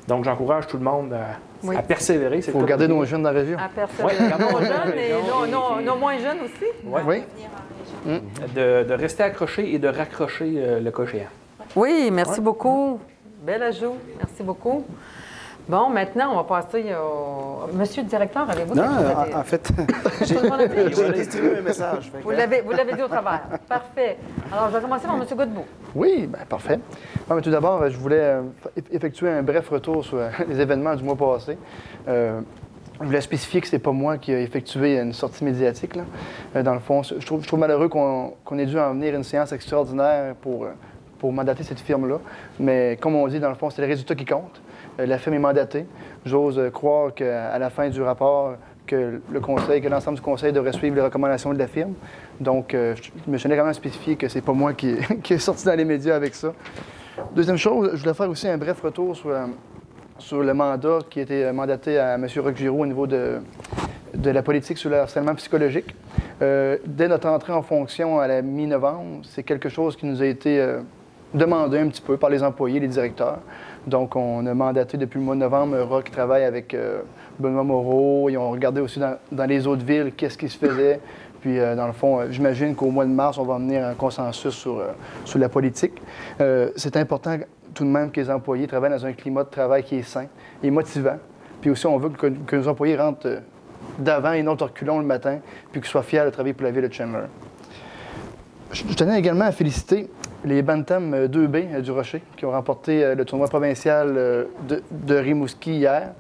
Donc, j'encourage tout le monde à persévérer. Il faut garder nos jeunes dans la région. À persévérer. Nos jeunes et nos moins jeunes aussi. Oui. De rester accroché et de raccrocher le cas échéant. Oui, merci beaucoup. Bel ajout. Merci beaucoup. Bon, maintenant, on va passer au... Monsieur le directeur, avez-vous... Non, en fait, j'ai distribué un message. Vous l'avez dit au travers. Parfait. Alors, je vais commencer par M. Godbout. Oui, bien, parfait. Bon, mais tout d'abord, je voulais effectuer un bref retour sur les événements du mois passé. Je voulais spécifier que ce n'est pas moi qui ai effectué une sortie médiatique. Là. Dans le fond, je trouve malheureux qu'on ait dû en venir à une séance extraordinaire pour mandater cette firme-là. Mais comme on dit, dans le fond, c'est le résultat qui compte. La firme est mandatée. J'ose croire qu'à la fin du rapport, que l'ensemble du conseil devrait suivre les recommandations de la firme. Donc, je me tenais quand même à spécifier que c'est pas moi qui est sorti dans les médias avec ça. Deuxième chose, je voulais faire aussi un bref retour sur le mandat qui a été mandaté à M. Roch-Giroux au niveau de la politique sur le harcèlement psychologique. Dès notre entrée en fonction à la mi-novembre, c'est quelque chose qui nous a été demandé un petit peu par les employés, les directeurs. Donc, on a mandaté depuis le mois de novembre Roch qui travaille avec Benoît Moreau. Ils ont regardé aussi dans les autres villes qu'est-ce qui se faisait. Puis, dans le fond, j'imagine qu'au mois de mars, on va amener un consensus sur la politique. C'est important tout de même que les employés travaillent dans un climat de travail qui est sain et motivant. Puis aussi, on veut que nos employés rentrent d'avant et non de reculons le matin, puis qu'ils soient fiers de travailler pour la ville de Chandler. Je tenais également à féliciter les Bantam 2B du Rocher qui ont remporté le tournoi provincial de Rimouski hier.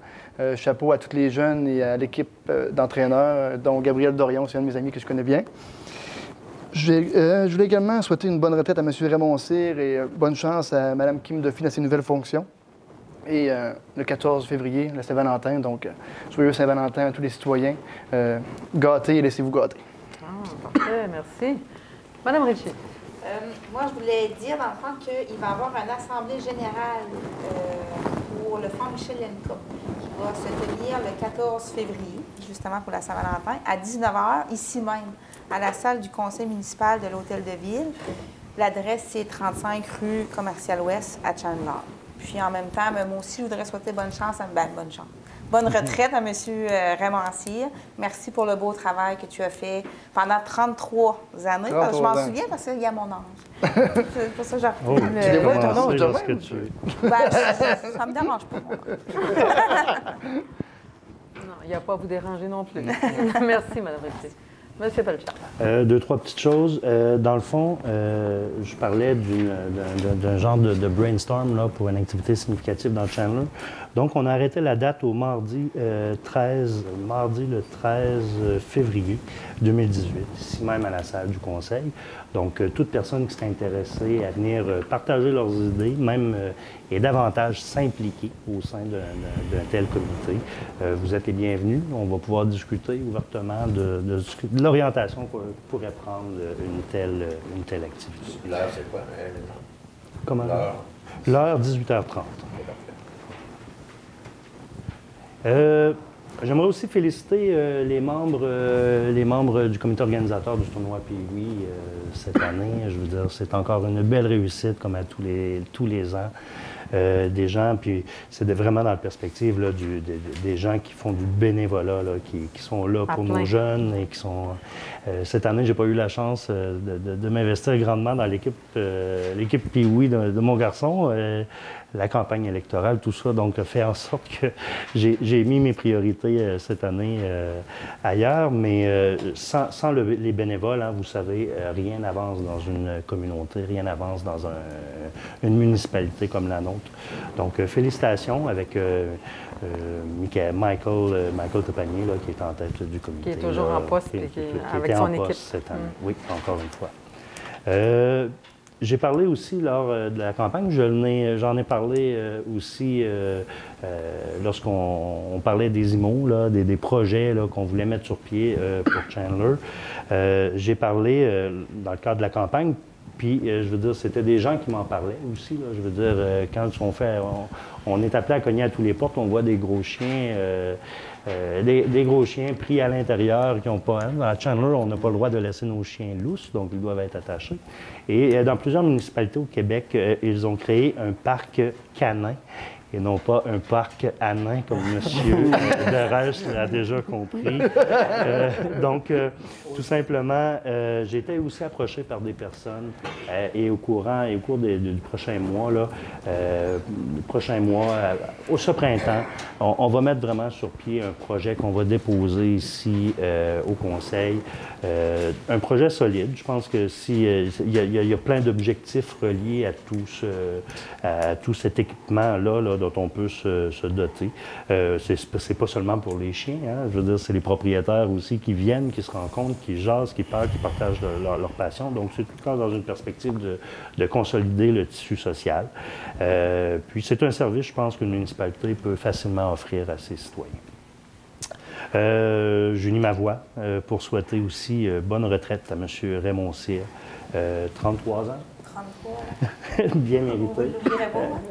Chapeau à tous les jeunes et à l'équipe d'entraîneurs, dont Gabriel Dorion, c'est un de mes amis que je connais bien. Je voulais également souhaiter une bonne retraite à M. Raymond Cyr et bonne chance à Mme Kim Duffy dans ses nouvelles fonctions. Et le 14 février, la Saint-Valentin, donc joyeux Saint-Valentin à tous les citoyens. Gâtez et laissez-vous gâter. Parfait, merci. Mme Ritchie. Moi, je voulais dire, dans le fond, qu'il va y avoir une assemblée générale pour le Fonds Michel Lenka qui va se tenir le 14 février, justement pour la Saint-Valentin, à 19h, ici même, à la salle du conseil municipal de l'Hôtel de Ville. L'adresse, c'est 35 rue Commercial-Ouest à Chandler. Puis, en même temps, moi aussi, je voudrais souhaiter bonne chance bonne retraite à M. Raymond Cyr. Merci pour le beau travail que tu as fait pendant 33 années. Parce que je m'en souviens parce qu'il y a mon âge. C'est pour ça que j'ai retenu tu dévoiles ton âge lorsque tu veux. Ça me dérange pas, moi. Non, il n'y a pas à vous déranger non plus. Merci, Mme Ritchie. Monsieur Pelchard. Deux, trois petites choses. Dans le fond, je parlais d'un genre de brainstorm là, pour une activité significative dans Chandler. Donc, on a arrêté la date au mardi le 13 février 2018, ici même à la salle du conseil. Donc, toute personne qui serait intéressée à venir partager leurs idées, même et davantage s'impliquer au sein d'un tel comité, vous êtes les bienvenus. On va pouvoir discuter ouvertement de l'orientation qu'on pourrait prendre une telle activité. L'heure, c'est quoi? Comment? L'heure, 18h30. J'aimerais aussi féliciter les membres du comité organisateur du tournoi Pee-Wee cette année. Je veux dire, c'est encore une belle réussite comme à tous les ans. des gens, puis c'est vraiment dans la perspective là, des gens qui font du bénévolat, là, qui sont là pour nos jeunes et qui sont... cette année, j'ai pas eu la chance de m'investir grandement dans l'équipe Pee-Wee de mon garçon. La campagne électorale, tout ça, donc a fait en sorte que j'ai mis mes priorités cette année ailleurs, mais sans les bénévoles, hein, vous savez, rien n'avance dans une communauté, rien n'avance dans une municipalité comme la nôtre. Donc, félicitations avec Michael Tepanier, là, qui est en tête du comité. Qui est toujours en poste avec son équipe. Cette année. Oui, encore une fois. J'ai parlé aussi lors de la campagne, j'en ai parlé aussi lorsqu'on parlait des IMO, là, des projets qu'on voulait mettre sur pied pour Chandler. J'ai parlé dans le cadre de la campagne, puis je veux dire, c'était des gens qui m'en parlaient aussi. Là, je veux dire, quand on est appelé à cogner à tous les portes, on voit des gros chiens... des gros chiens pris à l'intérieur qui n'ont pas... À Chandler, on n'a pas le droit de laisser nos chiens lousses, donc ils doivent être attachés. Et dans plusieurs municipalités au Québec, ils ont créé un parc canin et non pas un parc à nains, comme M. Derèche l'a déjà compris. Donc, tout simplement, j'ai été aussi approché par des personnes et au cours du prochain mois, là, ce printemps, on va mettre vraiment sur pied un projet qu'on va déposer ici au Conseil. Un projet solide. Je pense que il y a plein d'objectifs reliés à tout cet équipement-là dont on peut se doter. C'est pas seulement pour les chiens, hein. Je veux dire, c'est les propriétaires aussi qui viennent, qui se rencontrent, qui jasent, qui parlent, qui partagent leur passion. Donc, c'est tout le temps dans une perspective de consolider le tissu social. Puis, c'est un service, je pense, qu'une municipalité peut facilement offrir à ses citoyens. J'unis ma voix pour souhaiter aussi bonne retraite à M. Raymond Cyr, 33 ans. 33. Bien mérité.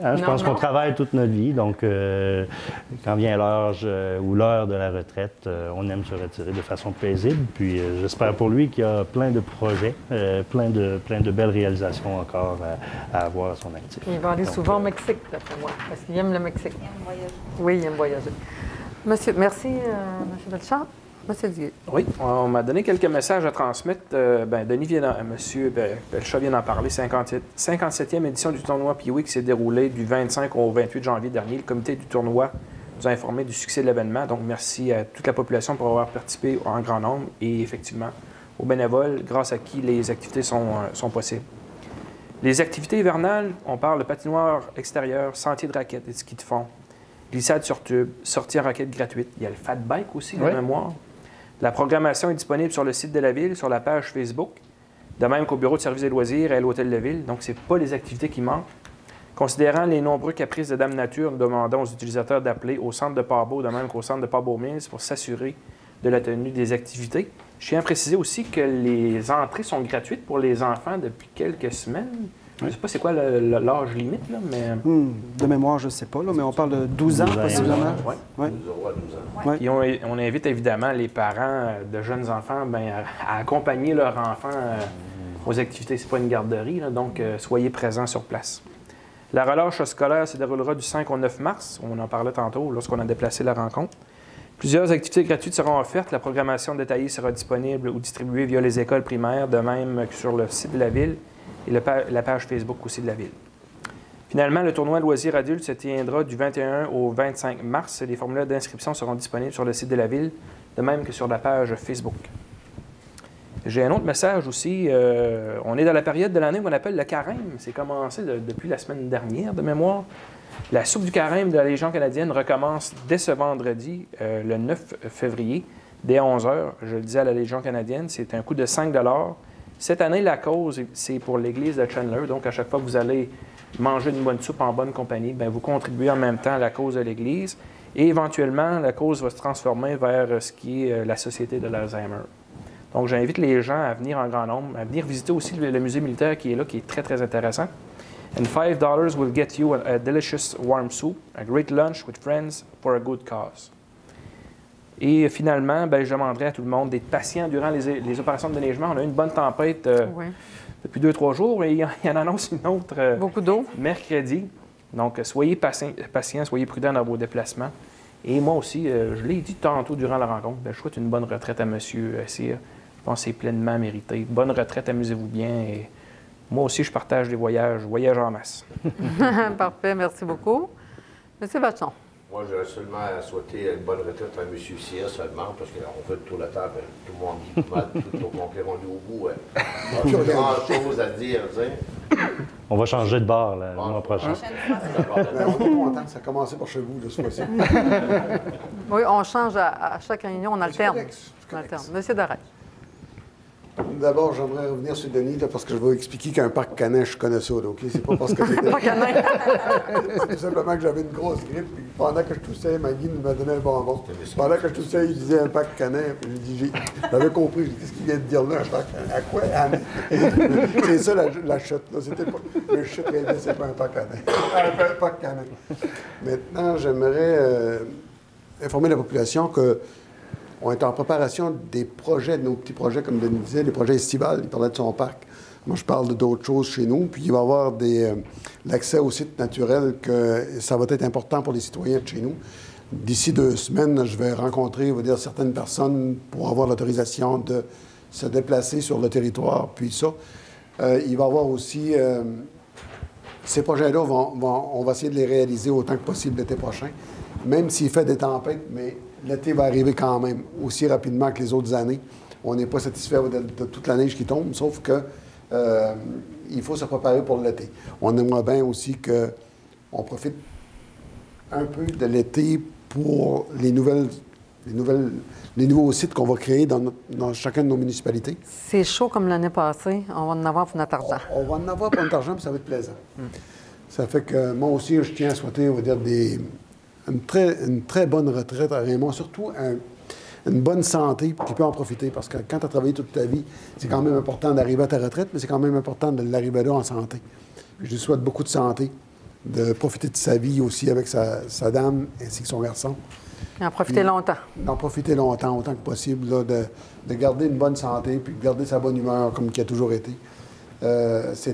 Je pense qu'on travaille toute notre vie, donc quand vient l'âge ou l'heure de la retraite, on aime se retirer de façon paisible. Puis j'espère pour lui qu'il y a plein de projets, plein de belles réalisations encore à avoir à son actif. Il va aller souvent au Mexique, d'après moi, parce qu'il aime le Mexique. Il aime voyager. Oui, il aime voyager. Merci, M. Belchard. Monsieur Duguay. Oui, on m'a donné quelques messages à transmettre. Denis M. Belchat vient d'en parler. 57e édition du tournoi Pee-Wee qui s'est déroulée du 25 au 28 janvier dernier. Le comité du tournoi nous a informé du succès de l'événement. Donc, merci à toute la population pour avoir participé en grand nombre et effectivement aux bénévoles, grâce à qui les activités sont possibles. Les activités hivernales, on parle de patinoire extérieure, sentier de raquettes et ski de fond, glissade sur tube, sortie en raquette gratuite. Il y a le fat bike aussi, de mémoire. La programmation est disponible sur le site de la Ville, sur la page Facebook, de même qu'au bureau de services et loisirs et à l'hôtel de Ville. Donc, ce n'est pas les activités qui manquent. Considérant les nombreux caprices de Dame Nature, nous demandons aux utilisateurs d'appeler au centre de Pabot, de même qu'au centre de Pabot Mills, pour s'assurer de la tenue des activités. Je tiens à préciser aussi que les entrées sont gratuites pour les enfants depuis quelques semaines. Je ne sais pas c'est quoi l'âge limite, là, mais... De mémoire, je ne sais pas, là, mais on parle de 12 ans, possiblement. Oui. Ouais. 12 ans. Puis on invite évidemment les parents de jeunes enfants à accompagner leur enfant aux activités. Ce n'est pas une garderie, là, donc soyez présents sur place. La relâche scolaire se déroulera du 5 au 9 mars. On en parlait tantôt lorsqu'on a déplacé la rencontre. Plusieurs activités gratuites seront offertes. La programmation détaillée sera disponible ou distribuée via les écoles primaires, de même que sur le site de la Ville et la page Facebook aussi de la Ville. Finalement, le tournoi loisirs adultes se tiendra du 21 au 25 mars. Les formulaires d'inscription seront disponibles sur le site de la Ville, de même que sur la page Facebook. J'ai un autre message aussi. On est dans la période de l'année qu'on appelle le carême. C'est commencé depuis la semaine dernière, de mémoire. La soupe du carême de la Légion canadienne recommence dès ce vendredi, le 9 février, dès 11 h. Je le disais à la Légion canadienne, c'est un coût de 5 $. Cette année, la cause, c'est pour l'église de Chandler. Donc, à chaque fois que vous allez manger une bonne soupe en bonne compagnie, bien, vous contribuez en même temps à la cause de l'église. Et éventuellement, la cause va se transformer vers ce qui est la Société de l'Alzheimer. Donc, j'invite les gens à venir en grand nombre, à venir visiter aussi le musée militaire qui est là, qui est très, très intéressant. And $5 will get you a delicious warm soup, a great lunch with friends for a good cause. Et finalement, je demanderai à tout le monde d'être patient durant les opérations de déneigement. On a eu une bonne tempête depuis 2-3 jours et il y en annonce une autre beaucoup d'eau. Mercredi. Donc, soyez patients, soyez prudents dans vos déplacements. Et moi aussi, je l'ai dit tantôt durant la rencontre, je souhaite une bonne retraite à M. Cyr. Je pense que c'est pleinement mérité. Bonne retraite, amusez-vous bien. Et moi aussi, je partage des voyages, voyage en masse. Parfait, merci beaucoup. Monsieur Vachon. Moi, j'aurais seulement souhaité une bonne retraite à M. Cyr seulement, parce qu'on fait le tour de la table, tout le monde dit mal, tout au complet, on est au bout. Il y a grand-chose à dire, tu sais. On va changer de bar le mois prochain. On est content, ça a commencé par chez vous, de ce fois-ci. Oui, on change à chaque réunion, on alterne. On alterne. Monsieur Daray. D'abord, j'aimerais revenir sur Denis, là, parce que je vais expliquer qu'un parc canin, je connais ça. OK? C'est pas parce que j'étais... Parc canin. C'est tout simplement que j'avais une grosse grippe. Puis pendant que je toussais, Maggie m'a donné un bonbon. Pendant que je toussais, il disait un parc canin. Puis j'avais compris. J'ai dit, qu'est-ce qu'il vient de dire là, un parc canin? À quoi? C'est ça la chute. Là. C'était pas... Le chute, c'est pas un parc canin. Un parc canin. Maintenant, j'aimerais informer la population que on est en préparation des projets, de nos petits projets, comme Denis disait, les projets estivales. Il parlait de son parc. Moi, je parle d'autres choses chez nous. Puis, il va y avoir l'accès aux sites naturels, que ça va être important pour les citoyens de chez nous. D'ici 2 semaines, je vais rencontrer, on va dire, certaines personnes pour avoir l'autorisation de se déplacer sur le territoire. Puis ça, il va y avoir aussi... ces projets-là, on va essayer de les réaliser autant que possible l'été prochain, même s'il fait des tempêtes, mais... L'été va arriver quand même, aussi rapidement que les autres années. On n'est pas satisfait de toute la neige qui tombe, sauf que il faut se préparer pour l'été. On aimerait bien aussi qu'on profite un peu de l'été pour les nouveaux sites qu'on va créer dans chacune de nos municipalités. C'est chaud comme l'année passée. On va en avoir pour notre argent. On va en avoir pour notre argent, puis ça va être plaisant. Ça fait que moi aussi, je tiens à souhaiter, on va dire, une très bonne retraite à Raymond, surtout une bonne santé qui peut en profiter. Parce que quand tu as travaillé toute ta vie, c'est quand même important d'arriver à ta retraite, mais c'est quand même important de l'arriver là en santé. Puis je lui souhaite beaucoup de santé, de profiter de sa vie aussi avec sa dame ainsi que son garçon. Et en profiter longtemps. En profiter longtemps, autant que possible, là, de garder une bonne santé puis de garder sa bonne humeur comme il a toujours été. Ça a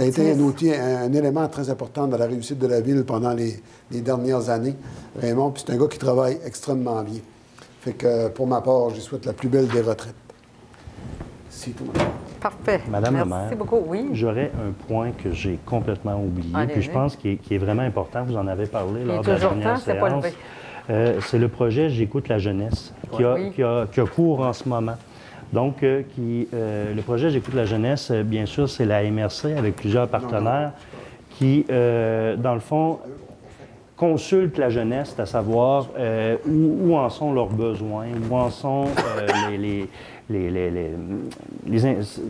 été un outil, un élément très important dans la réussite de la ville pendant les dernières années. Raymond, puis c'est un gars qui travaille extrêmement bien. Fait que pour ma part, je lui souhaite la plus belle des retraites. C'est tout. Parfait. Madame la maire, merci beaucoup. Oui. J'aurais un point que j'ai complètement oublié, puis je pense qu'il est vraiment important. Vous en avez parlé lors de la dernière séance. C'est le projet J'écoute la jeunesse qui a cours en ce moment. Donc, le projet J'écoute la jeunesse, bien sûr, c'est la MRC avec plusieurs partenaires qui, dans le fond, consultent la jeunesse, à savoir où en sont leurs besoins, où en sont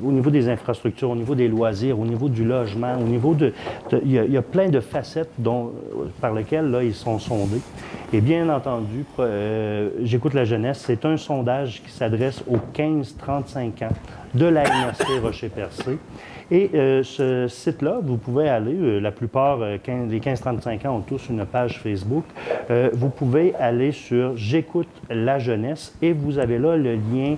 au niveau des infrastructures, au niveau des loisirs, au niveau du logement, au niveau il y a plein de facettes par lesquelles là, ils sont sondés. Et bien entendu, J'écoute la jeunesse, c'est un sondage qui s'adresse aux 15-35 ans de la MRC Rocher-Percé. Et ce site-là, vous pouvez aller, la plupart, les 15-35 ans ont tous une page Facebook. Vous pouvez aller sur J'écoute la jeunesse et vous avez là le lien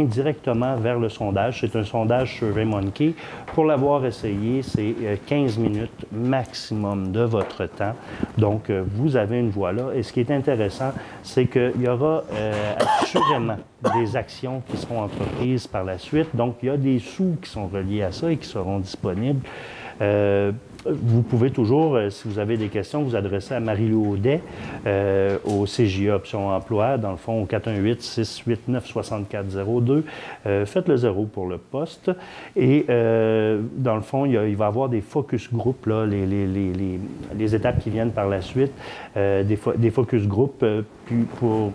directement vers le sondage. C'est un sondage sur SurveyMonkey. Pour l'avoir essayé, c'est 15 minutes maximum de votre temps. Donc, vous avez une voix là. Et ce qui est intéressant, c'est qu'il y aura assurément des actions qui seront entreprises par la suite. Donc, il y a des sous qui sont reliés à ça et qui seront disponibles. Vous pouvez toujours, si vous avez des questions, vous adresser à Marie-Lou Audet au CJE Option Emploi, dans le fond, au 418-689-6402. Faites le 0 pour le poste. Et dans le fond, il va y avoir des focus group, là, les étapes qui viennent par la suite, des focus group pour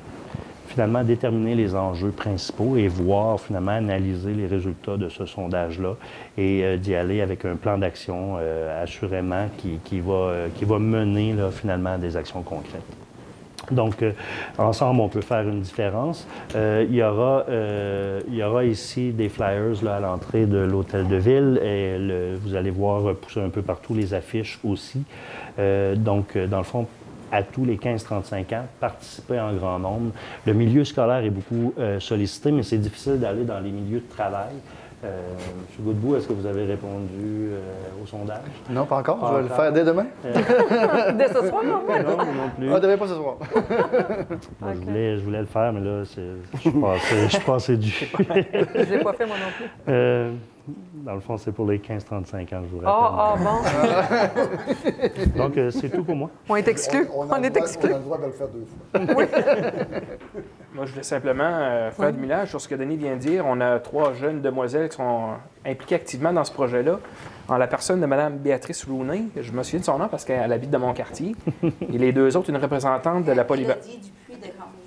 finalement déterminer les enjeux principaux et voir, finalement, analyser les résultats de ce sondage-là et d'y aller avec un plan d'action, assurément, qui va mener, là, finalement, à des actions concrètes. Donc, ensemble, on peut faire une différence. Il y aura ici des flyers là, à l'entrée de l'hôtel de ville et vous allez voir pousser un peu partout les affiches aussi. Donc, dans le fond, à tous les 15-35 ans, participer en grand nombre. Le milieu scolaire est beaucoup sollicité, mais c'est difficile d'aller dans les milieux de travail. M. Godbout, est-ce que vous avez répondu au sondage? Non, pas encore. Je vais le faire dès demain. Dès ce soir, non? Non plus. Ah, demain, pas ce soir. Moi, je voulais le faire, mais là, je suis passé du... Je ne l'ai pas fait, moi non plus. Dans le fond, c'est pour les 15-35 ans, je vous rappelle. Bon. Donc, c'est tout pour moi. On est exclus. On est exclus. On a le droit de le faire 2 fois. Moi, je voulais simplement faire du millage sur ce que Denis vient de dire. On a 3 jeunes demoiselles qui sont impliquées activement dans ce projet-là. En la personne de Mme Béatrice Rooney, je me souviens de son nom parce qu'elle habite dans mon quartier. Et les 2 autres, une représentante de la polyvalence.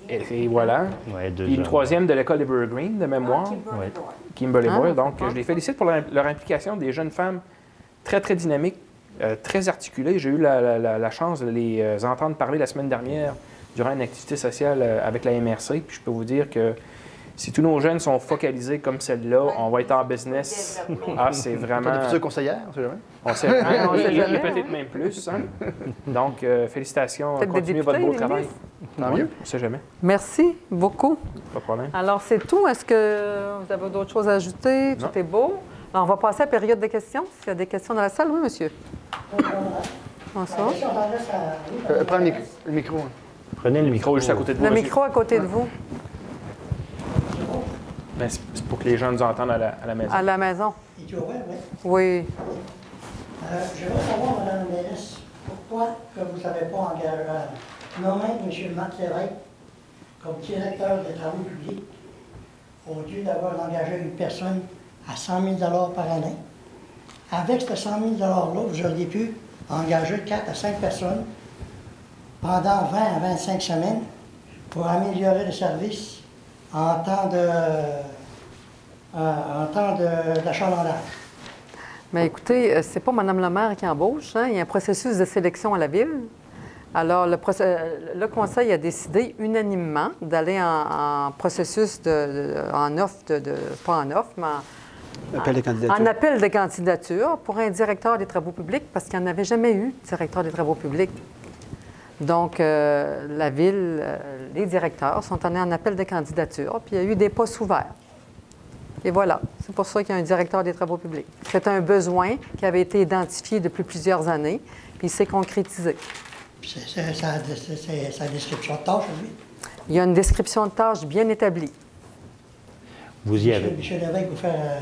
Et voilà. Ouais, Puis une 3e de l'école Evergreen, de mémoire. Kimberly Boyle. Donc, je les félicite pour leur implication, des jeunes femmes très, très dynamiques, très articulées. J'ai eu la chance de les entendre parler la semaine dernière durant une activité sociale avec la MRC. Puis je peux vous dire que si tous nos jeunes sont focalisés comme celle-là, on va être en business. Ah, c'est vraiment... T'es future conseillère, on sait jamais. On sait jamais. Peut-être même plus. Hein? Donc, félicitations. Continuez votre beau travail. Tant mieux. On ne sait jamais. Merci beaucoup. Pas de problème. Alors, c'est tout. Est-ce que vous avez d'autres choses à ajouter? Tout est beau. Alors, on va passer à la période de questions. S'il y a des questions dans la salle, oui, monsieur. Bonsoir. Prends le micro. Prenez le micro juste à côté de vous. Le monsieur. micro à côté de vous. Ben, c'est pour que les gens nous entendent à la maison. À la maison. Es-tu ouvert, oui? Oui. Je veux savoir, Mme Mélis, pourquoi que vous n'avez pas nommé M. Marc Lévesque comme directeur des travaux publics au lieu d'avoir engagé une personne à 100 000 par année. Avec ce 100 000 $-là, vous auriez pu engager 4 à 5 personnes pendant 20 à 25 semaines pour améliorer le service en temps d'achalandage. Mais écoutez, c'est pas Mme le maire qui embauche. Hein? Il y a un processus de sélection à la ville. Alors, le conseil a décidé unanimement d'aller en processus en offre, pas en offre, mais en appel de candidature pour un directeur des travaux publics, parce qu'il n'y en avait jamais eu de directeur des travaux publics. Donc, la ville, les directeurs sont allés en appel de candidature, puis il y a eu des postes ouverts. Et voilà, c'est pour ça qu'il y a un directeur des travaux publics. C'est un besoin qui avait été identifié depuis plusieurs années, puis il s'est concrétisé. C'est sa description de tâche, lui? Il y a une description de tâche bien établie. Vous y avez. M. Lévesque, vous faire...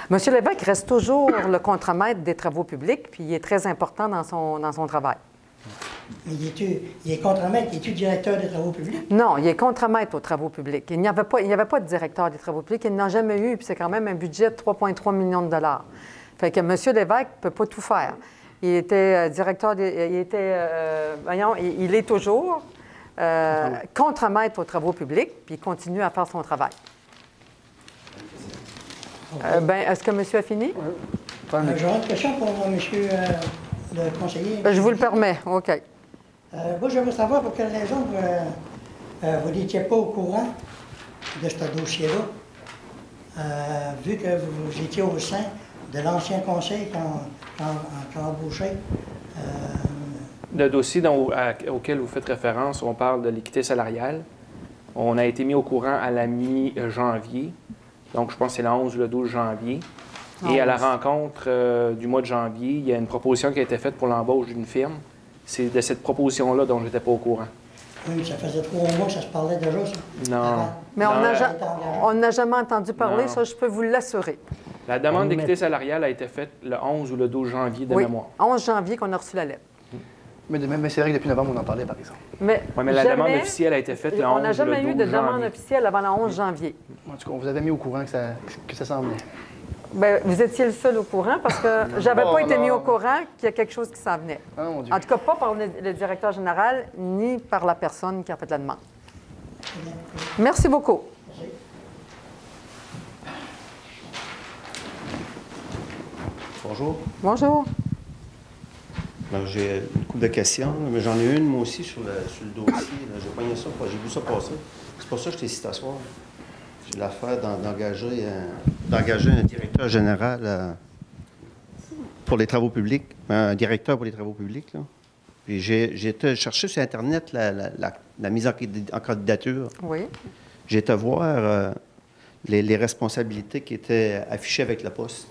M. Lévesque reste toujours le contremaître des travaux publics, puis il est très important dans son travail. Mais il est contremaître, il est directeur des travaux publics? Non, il est contremaître aux travaux publics. Il n'y avait pas de directeur des travaux publics. Il n'en a jamais eu, puis c'est quand même un budget de 3,3 millions de $. Fait que M. Lévesque ne peut pas tout faire. Il était directeur, il est toujours contremaître aux travaux publics, puis il continue à faire son travail. Est-ce que monsieur a fini? J'aurais une question pour monsieur le conseiller. Je vous le permets, OK. Moi, je veux savoir pour quelle raison vous n'étiez pas au courant de ce dossier-là, vu que vous étiez au sein de l'ancien conseil qui a embauché. Le dossier auquel vous faites référence, on parle de l'équité salariale. On a été mis au courant à la mi-janvier. Donc, je pense que c'est le 11 ou le 12 janvier. Et à la rencontre du mois de janvier, il y a une proposition qui a été faite pour l'embauche d'une firme. C'est de cette proposition-là dont je n'étais pas au courant. Oui, mais ça faisait 3 mois que ça se parlait déjà, ça. Non. Mais on n'a jamais entendu parler, non. Ça, je peux vous l'assurer. La demande d'équité salariale a été faite le 11 ou le 12 janvier de mémoire. 11 janvier qu'on a reçu la lettre. Mais c'est vrai que depuis novembre, on en parlait, par exemple. Mais la demande officielle a été faite le 11 ou le 12 janvier. On n'a jamais eu de demande officielle avant le 11 janvier. En tout cas, on vous avait mis au courant que ça s'en venait. Bien, vous étiez le seul au courant parce que j'avais pas été mis au courant qu'il y a quelque chose qui s'en venait. Oh, mon Dieu. En tout cas, pas par le directeur général ni par la personne qui a fait la demande. Merci beaucoup. Merci. Bonjour. Bonjour. J'ai une couple de questions, mais j'en ai une, moi aussi, sur le dossier. J'ai pogné ça, j'ai vu ça passer. C'est pour ça que je t'ai cité ce soir. J'ai l'affaire d'engager un directeur général pour les travaux publics, un directeur pour les travaux publics. Là. Puis j'ai été chercher sur Internet la mise en candidature. Oui. J'ai été voir les responsabilités qui étaient affichées avec le poste.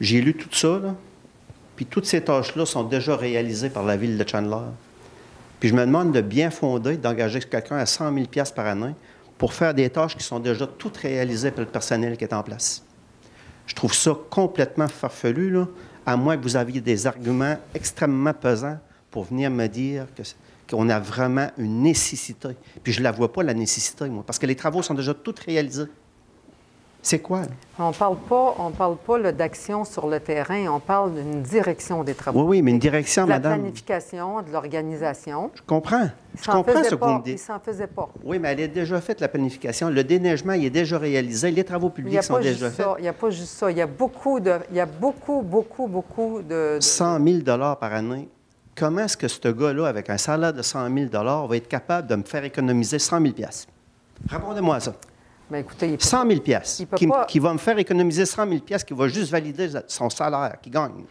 J'ai lu tout ça, là, puis toutes ces tâches-là sont déjà réalisées par la ville de Chandler. Puis je me demande de bien fonder, d'engager quelqu'un à 100 000 $ par année pour faire des tâches qui sont déjà toutes réalisées par le personnel qui est en place. Je trouve ça complètement farfelu, là, à moins que vous aviez des arguments extrêmement pesants pour venir me dire qu'on a vraiment une nécessité. Puis je ne la vois pas, la nécessité, moi, parce que les travaux sont déjà tous réalisés. C'est quoi, là? On parle pas là, d'action sur le terrain, on parle d'une direction des travaux. Oui, mais une direction, madame. De la planification, de l'organisation. Je comprends. Je comprends ce que vous me dites. Il s'en faisait pas. Oui, mais elle est déjà faite, la planification. Le déneigement, il est déjà réalisé. Les travaux publics sont déjà faits. Il n'y a pas juste ça. Il y a beaucoup de... 100 000 $ par année. Comment est-ce que ce gars-là, avec un salaire de 100 000 $, va être capable de me faire économiser 100 000 $? Répondez-moi à ça. Bien, écoutez, 100 000 $ qui va me faire économiser 100 000 $ qui va juste valider son salaire, qui gagne.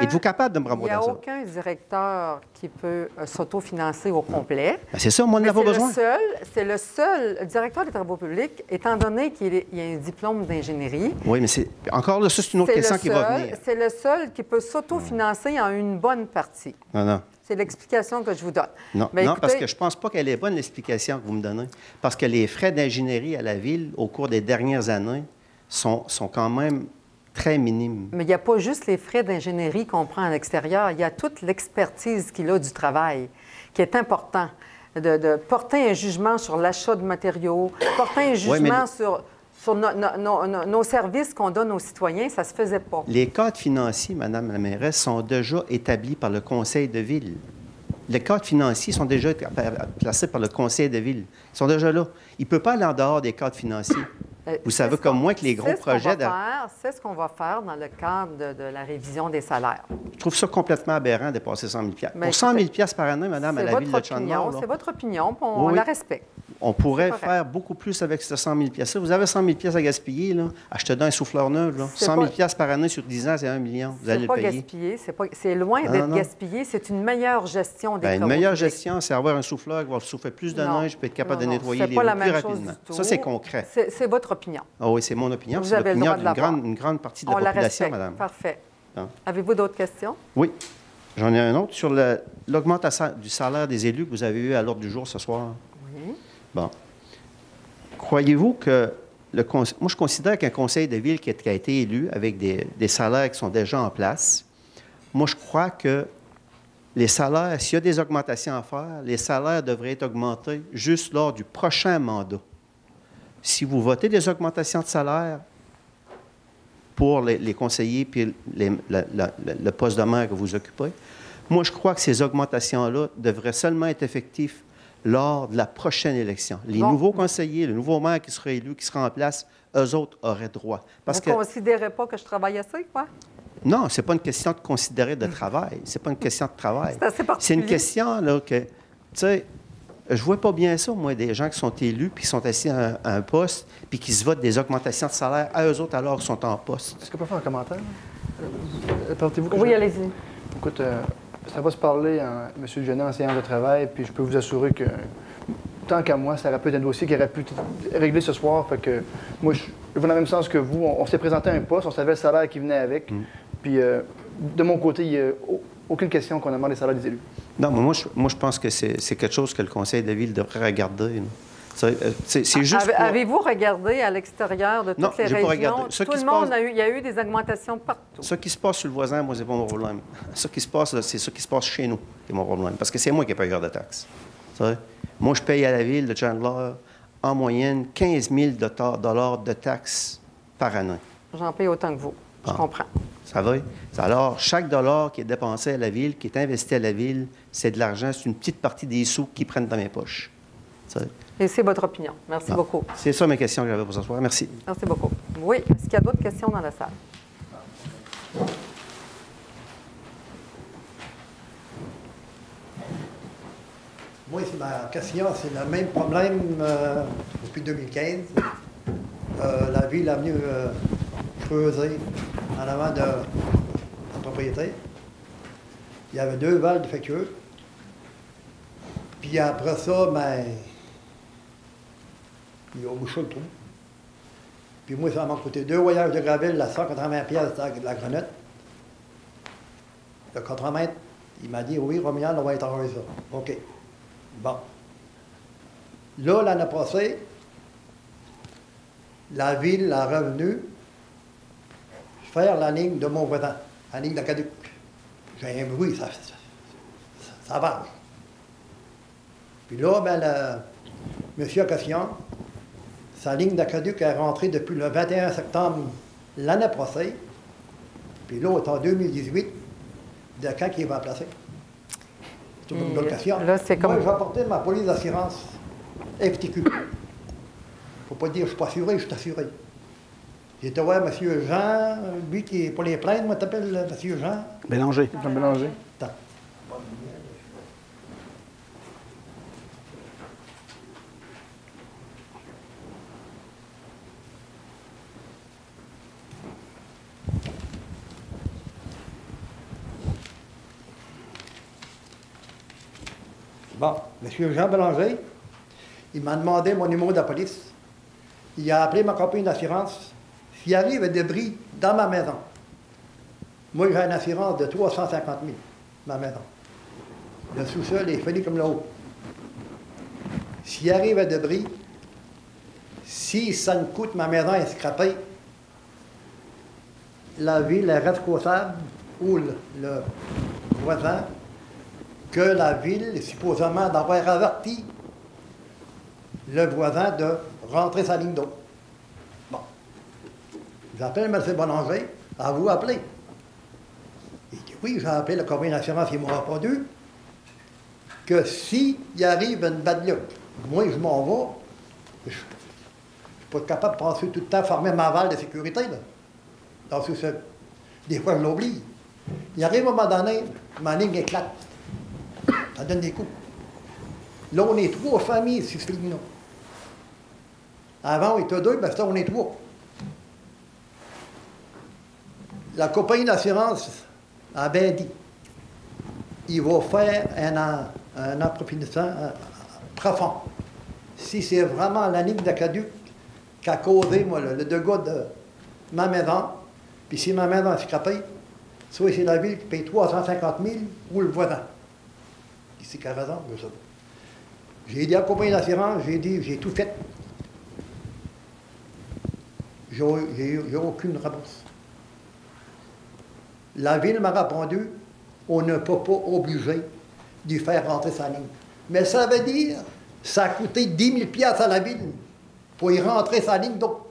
Êtes-vous capable de me répondre à ça? Il n'y a aucun directeur qui peut s'autofinancer au complet. Ben, c'est ça, moi, on n'a pas besoin. C'est le seul directeur des travaux publics, étant donné qu'il y a un diplôme d'ingénierie. Oui, mais encore là, ça, c'est une autre question qui va venir. C'est le seul qui peut s'autofinancer en une bonne partie. Non. C'est l'explication que je vous donne. Non, parce que je ne pense pas qu'elle est bonne, l'explication que vous me donnez. Parce que les frais d'ingénierie à la Ville, au cours des dernières années, sont quand même très minimes. Mais il n'y a pas juste les frais d'ingénierie qu'on prend à l'extérieur. Il y a toute l'expertise qu'il a du travail, qui est important. De porter un jugement sur l'achat de matériaux, porter un jugement sur nos services qu'on donne aux citoyens, ça ne se faisait pas. Les cadres financiers, Mme la mairesse, sont déjà établis par le conseil de ville. Les cadres financiers sont déjà placés par le conseil de ville. Ils sont déjà là. Il ne peut pas aller en dehors des cadres financiers. Vous savez comme moi que les gros projets... C'est ce qu'on va faire dans le cadre de la révision des salaires. Je trouve ça complètement aberrant de dépasser 100 000 $. Pour 100 000 $ par année, madame, à la ville de Chandler... C'est votre opinion, puis on la respecte. On pourrait faire beaucoup plus avec ce 100 000 $. Vous avez 100 000 $ à gaspiller, là. Achetez un souffleur neuf, là. 100 000 $ par année sur 10 ans, c'est 1 million. Vous allez le payer. C'est loin d'être gaspillé. C'est une meilleure gestion des travaux. Une meilleure gestion, c'est avoir un souffleur qui va souffler plus de neige, puis être capable de nettoyer les rues plus rapidement. Ça, c'est concret. C'est votre opinion. Ah oui, c'est mon opinion. C'est l'opinion d'une grande partie de la population, madame. Parfait. Avez-vous d'autres questions? Oui. J'en ai un autre sur l'augmentation du salaire des élus que vous avez eu à l'ordre du jour ce soir. Oui. Bon. Croyez-vous que moi, je considère qu'un conseil de ville qui a été élu avec des salaires qui sont déjà en place, moi, je crois que les salaires, s'il y a des augmentations à faire, les salaires devraient être augmentés juste lors du prochain mandat. Si vous votez des augmentations de salaire pour les conseillers puis le poste de maire que vous occupez, moi, je crois que ces augmentations-là devraient seulement être effectives lors de la prochaine élection. Les nouveaux conseillers, le nouveau maire qui sera élu, qui sera en place, eux autres auraient droit. Vous ne considérez pas que je travaille assez, quoi? Non, ce n'est pas une question de considérer de travail. C'est pas une question de travail. C'est assez particulier. C'est une question, là, que, tu sais, je vois pas bien ça, moi, des gens qui sont élus, puis qui sont assis à un poste, puis qui se votent des augmentations de salaire à eux autres alors qu'ils sont en poste. Est-ce qu'on peut faire un commentaire? Oui, allez-y. Écoute, ça va se parler à M. Genet en séance de travail, puis je peux vous assurer que, tant qu'à moi, ça aurait pu être un dossier qui aurait pu être réglé ce soir. Fait que moi, je vais dans le même sens que vous. On s'est présenté à un poste, on savait le salaire qui venait avec. Puis, de mon côté, il n'y a aucune question qu'on demande les salaires des élus. Non, mais moi, je pense que c'est quelque chose que le conseil de ville devrait regarder. C'est juste pour... Avez-vous regardé à l'extérieur de toutes les régions? Tout le monde il y a eu des augmentations partout. Ce qui se passe sur le voisin, moi, c'est pas mon problème. Ce qui se passe, c'est ce qui se passe chez nous qui est mon problème. Parce que c'est moi qui ai payeur de taxes. Moi, je paye à la ville de Chandler en moyenne 15 000 $ de taxes par année. J'en paye autant que vous. Je comprends. Ça va? Alors, chaque dollar qui est dépensé à la ville, qui est investi à la ville, c'est de l'argent, c'est une petite partie des sous qu'ils prennent dans mes poches. Et c'est votre opinion. Merci beaucoup. C'est ça mes questions que j'avais pour ce soir. Merci. Merci beaucoup. Oui, est-ce qu'il y a d'autres questions dans la salle? Moi, ma question, c'est le même problème depuis 2015. La ville a venu creuser en avant de la propriété. Il y avait 2 valves défectueuses. Puis après ça, ben, ils ont bouché le trou. Puis moi, ça m'a coûté 2 voyages de gravel à 180 pièces de la grenette. Le contremaître, il m'a dit, oui, Romuald, on va étanger ça. OK. Bon. Là, l'année passée, la ville a revenu faire la ligne de mon voisin, la ligne d'Acaduc. J'ai un bruit, ça va. Puis là, ben, M. Cassian, sa ligne d'Acaduc est rentrée depuis le 21 septembre l'année passée. Puis là, en 2018, de quand il va placer. C'est une bonne question. Là, c'est comme... Moi, j'ai apporté ma police d'assurance FTQ. Faut pas dire je suis pas assuré, je suis assuré. J'étais voir M. Jean, lui qui est pour les plaintes, moi t'appelles M. Jean. Bélanger. Jean Bélanger. Attends. Bon, M. Jean Bélanger, il m'a demandé mon numéro de la police. Il a appelé ma compagnie d'assurance. S'il arrive un débris dans ma maison, moi j'ai une assurance de 350 000, ma maison. Le sous-sol est fini comme le haut. S'il arrive un débris, si ça me coûte, ma maison est scrapée, la ville est responsable, ou le voisin, que la ville est supposément d'avoir averti le voisin de rentrer sa ligne d'eau. Bon. J'appelle M. Bélanger, à vous appeler. Il dit oui, j'ai appelé la compagnie d'assurance, ils m'ont répondu que s'il arrive une bad luck, moi je m'en vais, je ne suis pas capable de passer tout le temps à former ma valve de sécurité, là, dans ce sous-sol. Des fois, je l'oublie. Il arrive un moment donné, ma ligne éclate. Ça donne des coups. Là, on est 3 familles sur cette ligne-là. Avant, on était 2, mais ça, on est 3. La compagnie d'assurance a bien dit, il va faire un approfondissement profond. Si c'est vraiment la ligne d'Acaduc qui a causé, moi, le dégât de ma maison, puis si ma maison est scrapée, soit c'est la ville qui paye 350 000 ou le voisin. C'est qui a raison, je sais pas. J'ai dit à la compagnie d'assurance, j'ai dit, j'ai tout fait. J'ai aucune réponse. La ville m'a répondu, on ne peut pas obliger de faire rentrer sa ligne. Mais ça veut dire, ça a coûté 10 000 à la ville pour y rentrer sa ligne d'eau.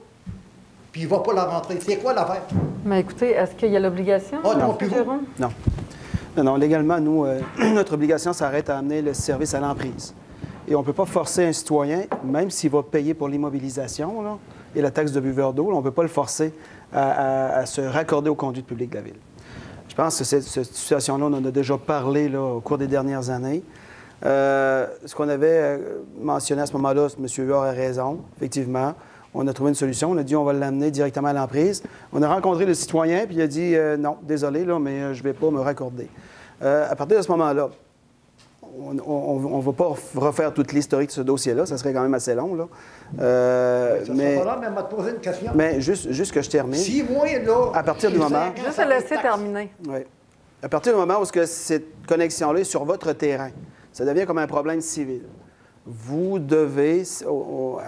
Puis il ne va pas la rentrer. C'est quoi l'affaire? Mais écoutez, est-ce qu'il y a l'obligation? Oh, non, puis vous? Non. Non, légalement, nous, notre obligation s'arrête à amener le service à l'emprise. Et on ne peut pas forcer un citoyen, même s'il va payer pour l'immobilisation là, et la taxe de buveur d'eau, on ne peut pas le forcer à se raccorder aux conduites publiques de la ville. Je pense que cette situation-là, on en a déjà parlé là, au cours des dernières années. Ce qu'on avait mentionné à ce moment-là, M. Huard a raison, effectivement. On a trouvé une solution. On a dit on va l'amener directement à l'emprise. On a rencontré le citoyen, puis il a dit non, désolé, là, mais je ne vais pas me raccorder. À partir de ce moment-là, on ne va pas refaire toute l'historique de ce dossier-là. Ça serait quand même assez long. Là. Mais on va te poser une question. Mais juste que je termine. 6 mois, là. À partir du moment. Juste à laisser terminer. Oui. À partir du moment où cette connexion-là est sur votre terrain, ça devient comme un problème civil. Vous devez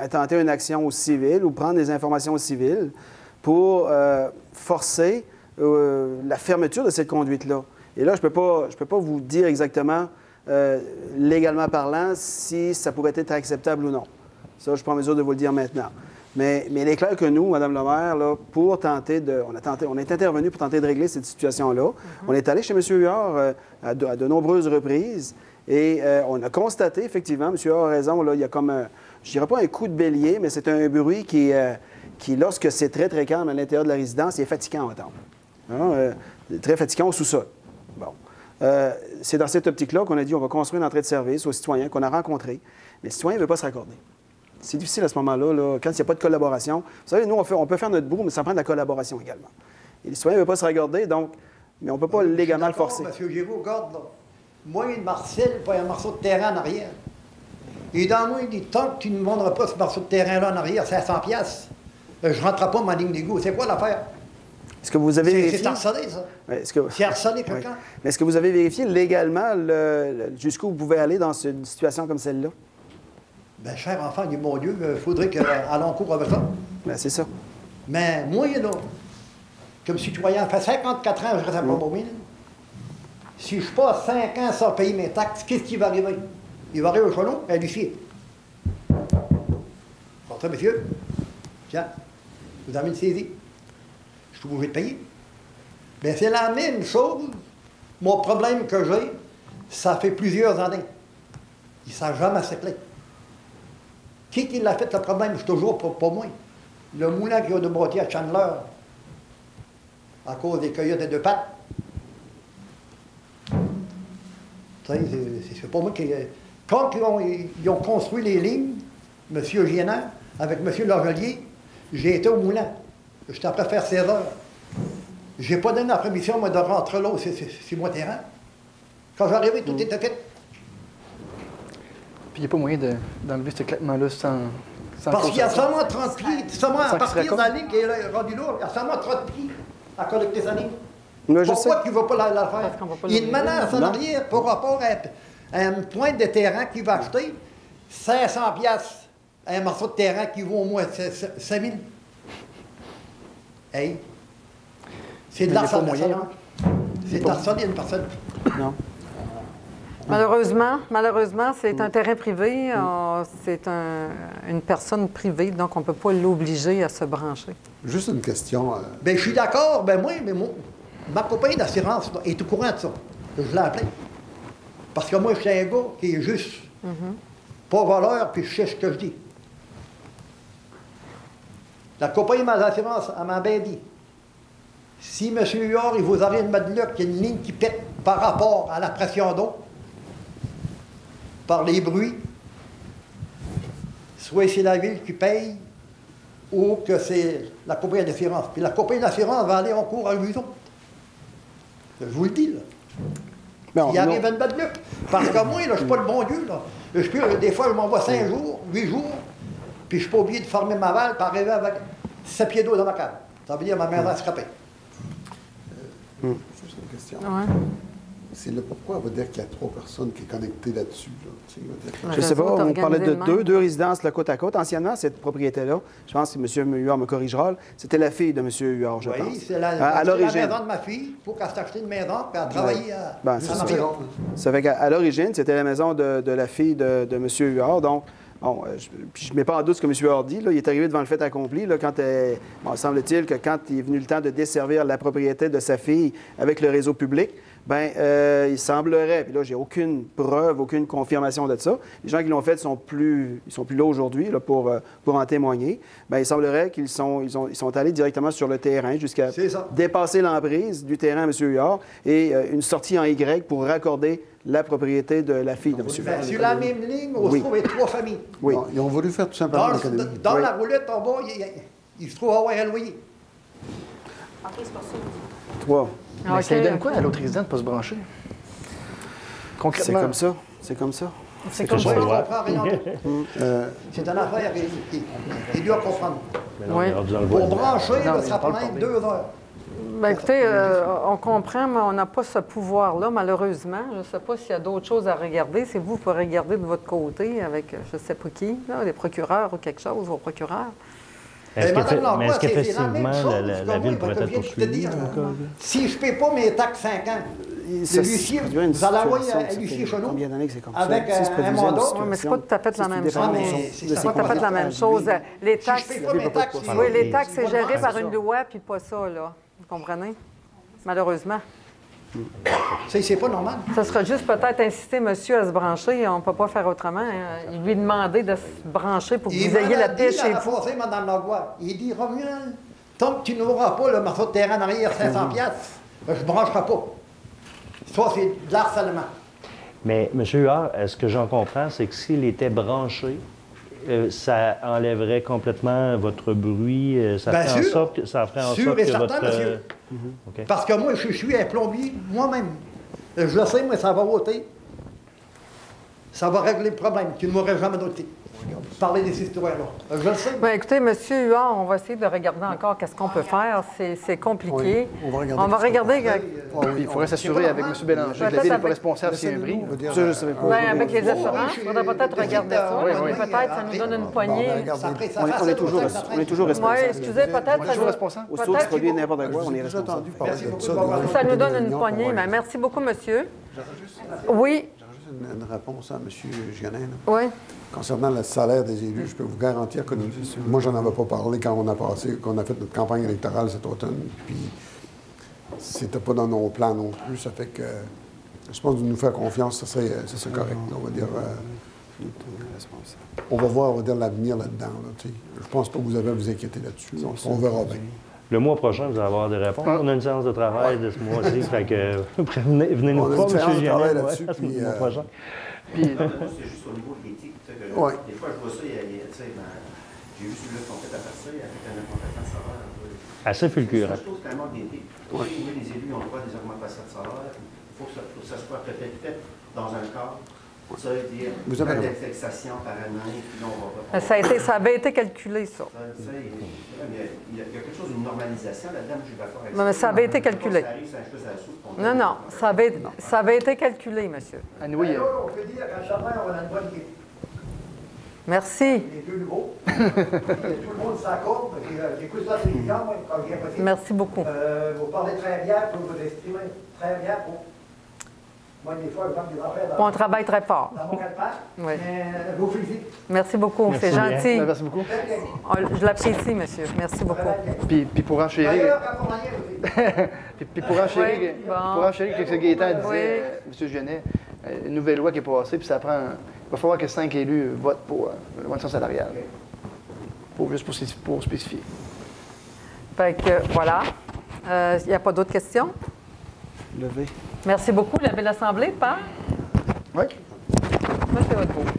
tenter une action au civil ou prendre des informations au civil pour forcer la fermeture de cette conduite-là. Et là, je ne peux pas vous dire exactement, légalement parlant, si ça pourrait être acceptable ou non. Ça, je ne suis pas en mesure de vous le dire maintenant. Mais il est clair que nous, Mme le maire, là, pour tenter de... On est intervenu pour tenter de régler cette situation-là. On est allé chez M. Huard à de nombreuses reprises. Et on a constaté, effectivement, M. Huard a raison, là, il y a comme, je ne dirais pas un coup de bélier, mais c'est un bruit qui, lorsque c'est très, très calme à l'intérieur de la résidence, il est fatigant à entendre. Hein, très fatigant au sous-sol. Bon. C'est dans cette optique-là qu'on a dit on va construire une entrée de service aux citoyens qu'on a rencontrés. Mais le citoyen ne veut pas se raccorder. C'est difficile à ce moment-là, là, quand il n'y a pas de collaboration. Vous savez, nous, on peut faire notre bout, mais ça prend de la collaboration également. Et le citoyen ne veut pas se raccorder, donc, mais on ne peut pas légalement le forcer. M. Giroux, regarde, là. Moi, il Marcel, pas un morceau de terrain en arrière. Et dans moi, il dit, tant que tu ne vendras pas ce morceau de terrain-là en arrière, c'est à 100 piastres. je ne rentre pas dans ma ligne d'égout. C'est quoi l'affaire? Est-ce que vous avez vérifié? C'est harcelé, ça. Ouais, c'est harcelé quelqu'un. Oui. Mais est-ce que vous avez vérifié légalement jusqu'où vous pouvez aller dans une situation comme celle-là? Bien, cher enfant du bon Dieu, il faudrait qu'allons en cours avec ça. Bien, c'est ça. Mais moi, là, comme citoyen, ça fait 54 ans que je reste à Pont-Beaumine. Si je passe 5 ans sans payer mes taxes, qu'est-ce qui va arriver? Il va arriver au chalon, à l'huissier. Portez, monsieur. Tiens, vous avez une saisie. Je suis obligé de payer. Bien, c'est la même chose. Mon problème que j'ai, ça fait plusieurs années. Il ne s'est jamais réglé. Qui l'a fait le problème? C'est toujours pas moi. Le moulin qui a de bâtir à Chandler, à cause des coyotes et de pattes. C'est pas moi qui... Quand ils ont construit les lignes, M. Gienard, avec M. Logelier, j'ai été au moulin. J'étais après faire 16 heures. J'ai pas donné la permission, moi, de rentrer là, c'est mon terrain. Quand j'arrivais, tout était fait. Puis il n'y a pas moyen d'enlever ce claquement-là sans parce qu'il y a seulement 30 pieds, seulement à partir de la ligne qui est rendue là, il y a seulement 30 pieds à collecter sa ligne. Pourquoi tu ne vas pas la faire? Il y a une menace en arrière par rapport à une pointe de terrain qui va acheter 500 piastres à un morceau de terrain qui vaut au moins 5 000. Hey! C'est de l'argent. C'est de l'argent d'une personne. Non. Malheureusement, c'est un terrain privé, c'est une personne privée, donc on ne peut pas l'obliger à se brancher. Juste une question. Bien, je suis d'accord, ma compagnie d'assurance est au courant de ça. Je l'ai appelé. Parce que moi, je suis un gars qui est juste, pas voleur, puis je sais ce que je dis. La compagnie d'assurance, elle m'a bien dit, si M. Huard, il vous arrive de mettre là qu'il y a une ligne qui pète par rapport à la pression d'eau, par les bruits, soit c'est la ville qui paye ou que c'est la compagnie d'assurance. Puis la compagnie d'assurance va aller en cours à eux autres. Je vous le dis, là. Il arrive à une bête de parce que moi, là, je ne suis pas le bon Dieu. Là. Des fois, je m'envoie 5 jours, 8 jours, puis je ne suis pas obligé de fermer ma valve pour arriver avec 7 pieds d'eau dans ma cave. Ça veut dire ma maison à scraper. Juste une question. Ouais. C'est le pourquoi on va dire qu'il y a 3 personnes qui sont connectées là-dessus. Je ne sais pas, on parlait de deux résidences là, côte à côte. Anciennement, cette propriété-là, je pense que M. Huard me corrigera, c'était la fille de M. Huard, je pense. Oui, c'est la maison de ma fille. Il faut qu'elle s'achète une maison et elle travaille à ça fait qu'à l'origine, c'était la maison de la fille de M. Huard. Donc, bon, je ne mets pas en doute ce que M. Huard dit. Là, il est arrivé devant le fait accompli. Là, semble-t-il que quand il est venu le temps de desservir la propriété de sa fille avec le réseau public, il semblerait, puis là, j'ai aucune preuve, aucune confirmation de ça. Les gens qui l'ont fait sont plus là aujourd'hui là, pour en témoigner. Il semblerait qu'ils sont allés directement sur le terrain jusqu'à dépasser l'emprise du terrain à M. Huard et une sortie en Y pour raccorder la propriété de la fille de M. Huard. Sur la même ligne, on se trouve avec 3 familles. Oui. Ils ont voulu faire tout simplement l'économie. Dans la roulette en bas, il se trouve à avoir un loyer. OK, c'est pas ça. 3. Mais ça lui donne quoi à l'autre résident de ne pas se brancher? Concrètement. C'est comme ça. C'est comme ça. Je comprends rien. C'est une affaire qui doit comprendre. Oui. Pour brancher, ça prend 2 heures. Écoutez, on comprend, mais on n'a pas ce pouvoir-là, malheureusement. Je ne sais pas s'il y a d'autres choses à regarder. C'est vous qui pouvez regarder de votre côté avec, je ne sais pas qui, là, les procureurs ou quelque chose, vos procureurs. Est-ce qu'effectivement, la ville pourrait être poursuivie? Si je ne paie pas mes taxes 5 ans, l'huissier, vous allez envoyer un huissier chez nous avec un mandat. Oui, mais ce n'est pas tout à fait la même chose. C'est pas tout à fait la même chose. Les taxes, oui, les taxes, c'est géré par une loi, puis pas ça, là. Vous comprenez? Malheureusement. C'est pas normal. Ça sera juste peut-être inciter monsieur à se brancher. On ne peut pas faire autrement. Hein. Lui demander de se brancher pour que vous ayez la paix chez vous. Mme Langlois. Il dit, Romuald, tant que tu n'auras pas le morceau de terrain en arrière, 500 piastres, je ne brancherai pas. Ça, c'est de l'harcèlement. Mais, M. Huard, ce que j'en comprends, c'est que s'il était branché, ça enlèverait complètement votre bruit, ça ferait en sorte que votre... monsieur. Okay. Parce que moi, je suis un plombier moi-même. Je le sais, mais ça va ôter. Ça va régler le problème. Tu ne m'aurais jamais noté. parler de ces histoires-là. Je le sais. Bien, écoutez, M. Huard, on va essayer de regarder encore qu'est-ce qu'on peut faire. C'est compliqué. Oui, on va regarder. Il faudrait s'assurer avec M. Bélanger que la ville n'est pas responsable s'il y a un bris. Ça, je ne savais pas. Bien, avec les assurances, il faudrait peut-être regarder ça. Peut-être ça nous donne une poignée. On est toujours responsable. Oui, excusez, peut-être ça nous... responsable. Aussitôt que tu produis n'importe quoi, on est responsable. Ça nous donne une poignée. Mais merci beaucoup, monsieur. Oui. J'aurais juste une réponse à M. Gionin. Oui. Concernant le salaire des élus, je peux vous garantir que moi, j'en avais pas parlé quand on a fait notre campagne électorale cet automne. Puis, c'était pas dans nos plans non plus. Ça fait que, je pense que de nous faire confiance, ça serait correct. On va dire, on va voir, on va dire l'avenir là-dedans. Je pense pas que vous avez à vous inquiéter là-dessus. On verra bien. Le mois prochain, vous allez avoir des réponses. On a une séance de travail de ce mois-ci. Fait que venez nous voir, M. Gionin, là-dessus. Le mois prochain. Puis, c'est juste au niveau de l'éthique. Des fois, je vois ça, j'ai vu celui-là qu'on fait à faire ça, il a fait un accompagnement de salaire. Assez fulgurant. Je trouve que c'est un manque d'éthique. Les élus ont droit à des augmentations de salaire. Il faut que ça soit peut-être fait dans un cadre. Ça veut dire pas d'indexation par année, puis on va... Ça avait été calculé, ça. Il y a quelque chose d'une normalisation là-dedans, je suis d'accord avec ça. Mais ça avait été calculé. Non, ça avait été calculé, monsieur. On peut dire qu'en Charmant, on a une bonne équipe. Merci. Les deux nouveaux. Tout le monde s'accorde. J'écoute ça télévision, moi, quand j'ai possible. Merci beaucoup. Vous parlez très bien, vous vous estimez très bien pour... Moi, des fois, je vois des affaires On travaille très fort. Dans mon quatre-pattes. Oui. Mais je vous félicite. Merci beaucoup. C'est gentil. Merci beaucoup. Je l'apprécie, monsieur. Merci beaucoup. Puis pour enchérir... Puis pour enchérir, ce que Gaétan disait, M. Genet, une nouvelle loi qui est passée, puis ça prend... Il va falloir que 5 élus votent pour l'augmentation salariale. Juste pour spécifier. Fait que, voilà. Il n'y a pas d'autres questions? Levé. Merci beaucoup. Levez l'Assemblée, Père? Oui.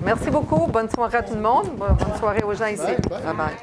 Merci beaucoup. Bonne soirée à tout le monde. Bonne soirée aux gens ici. Bye bye.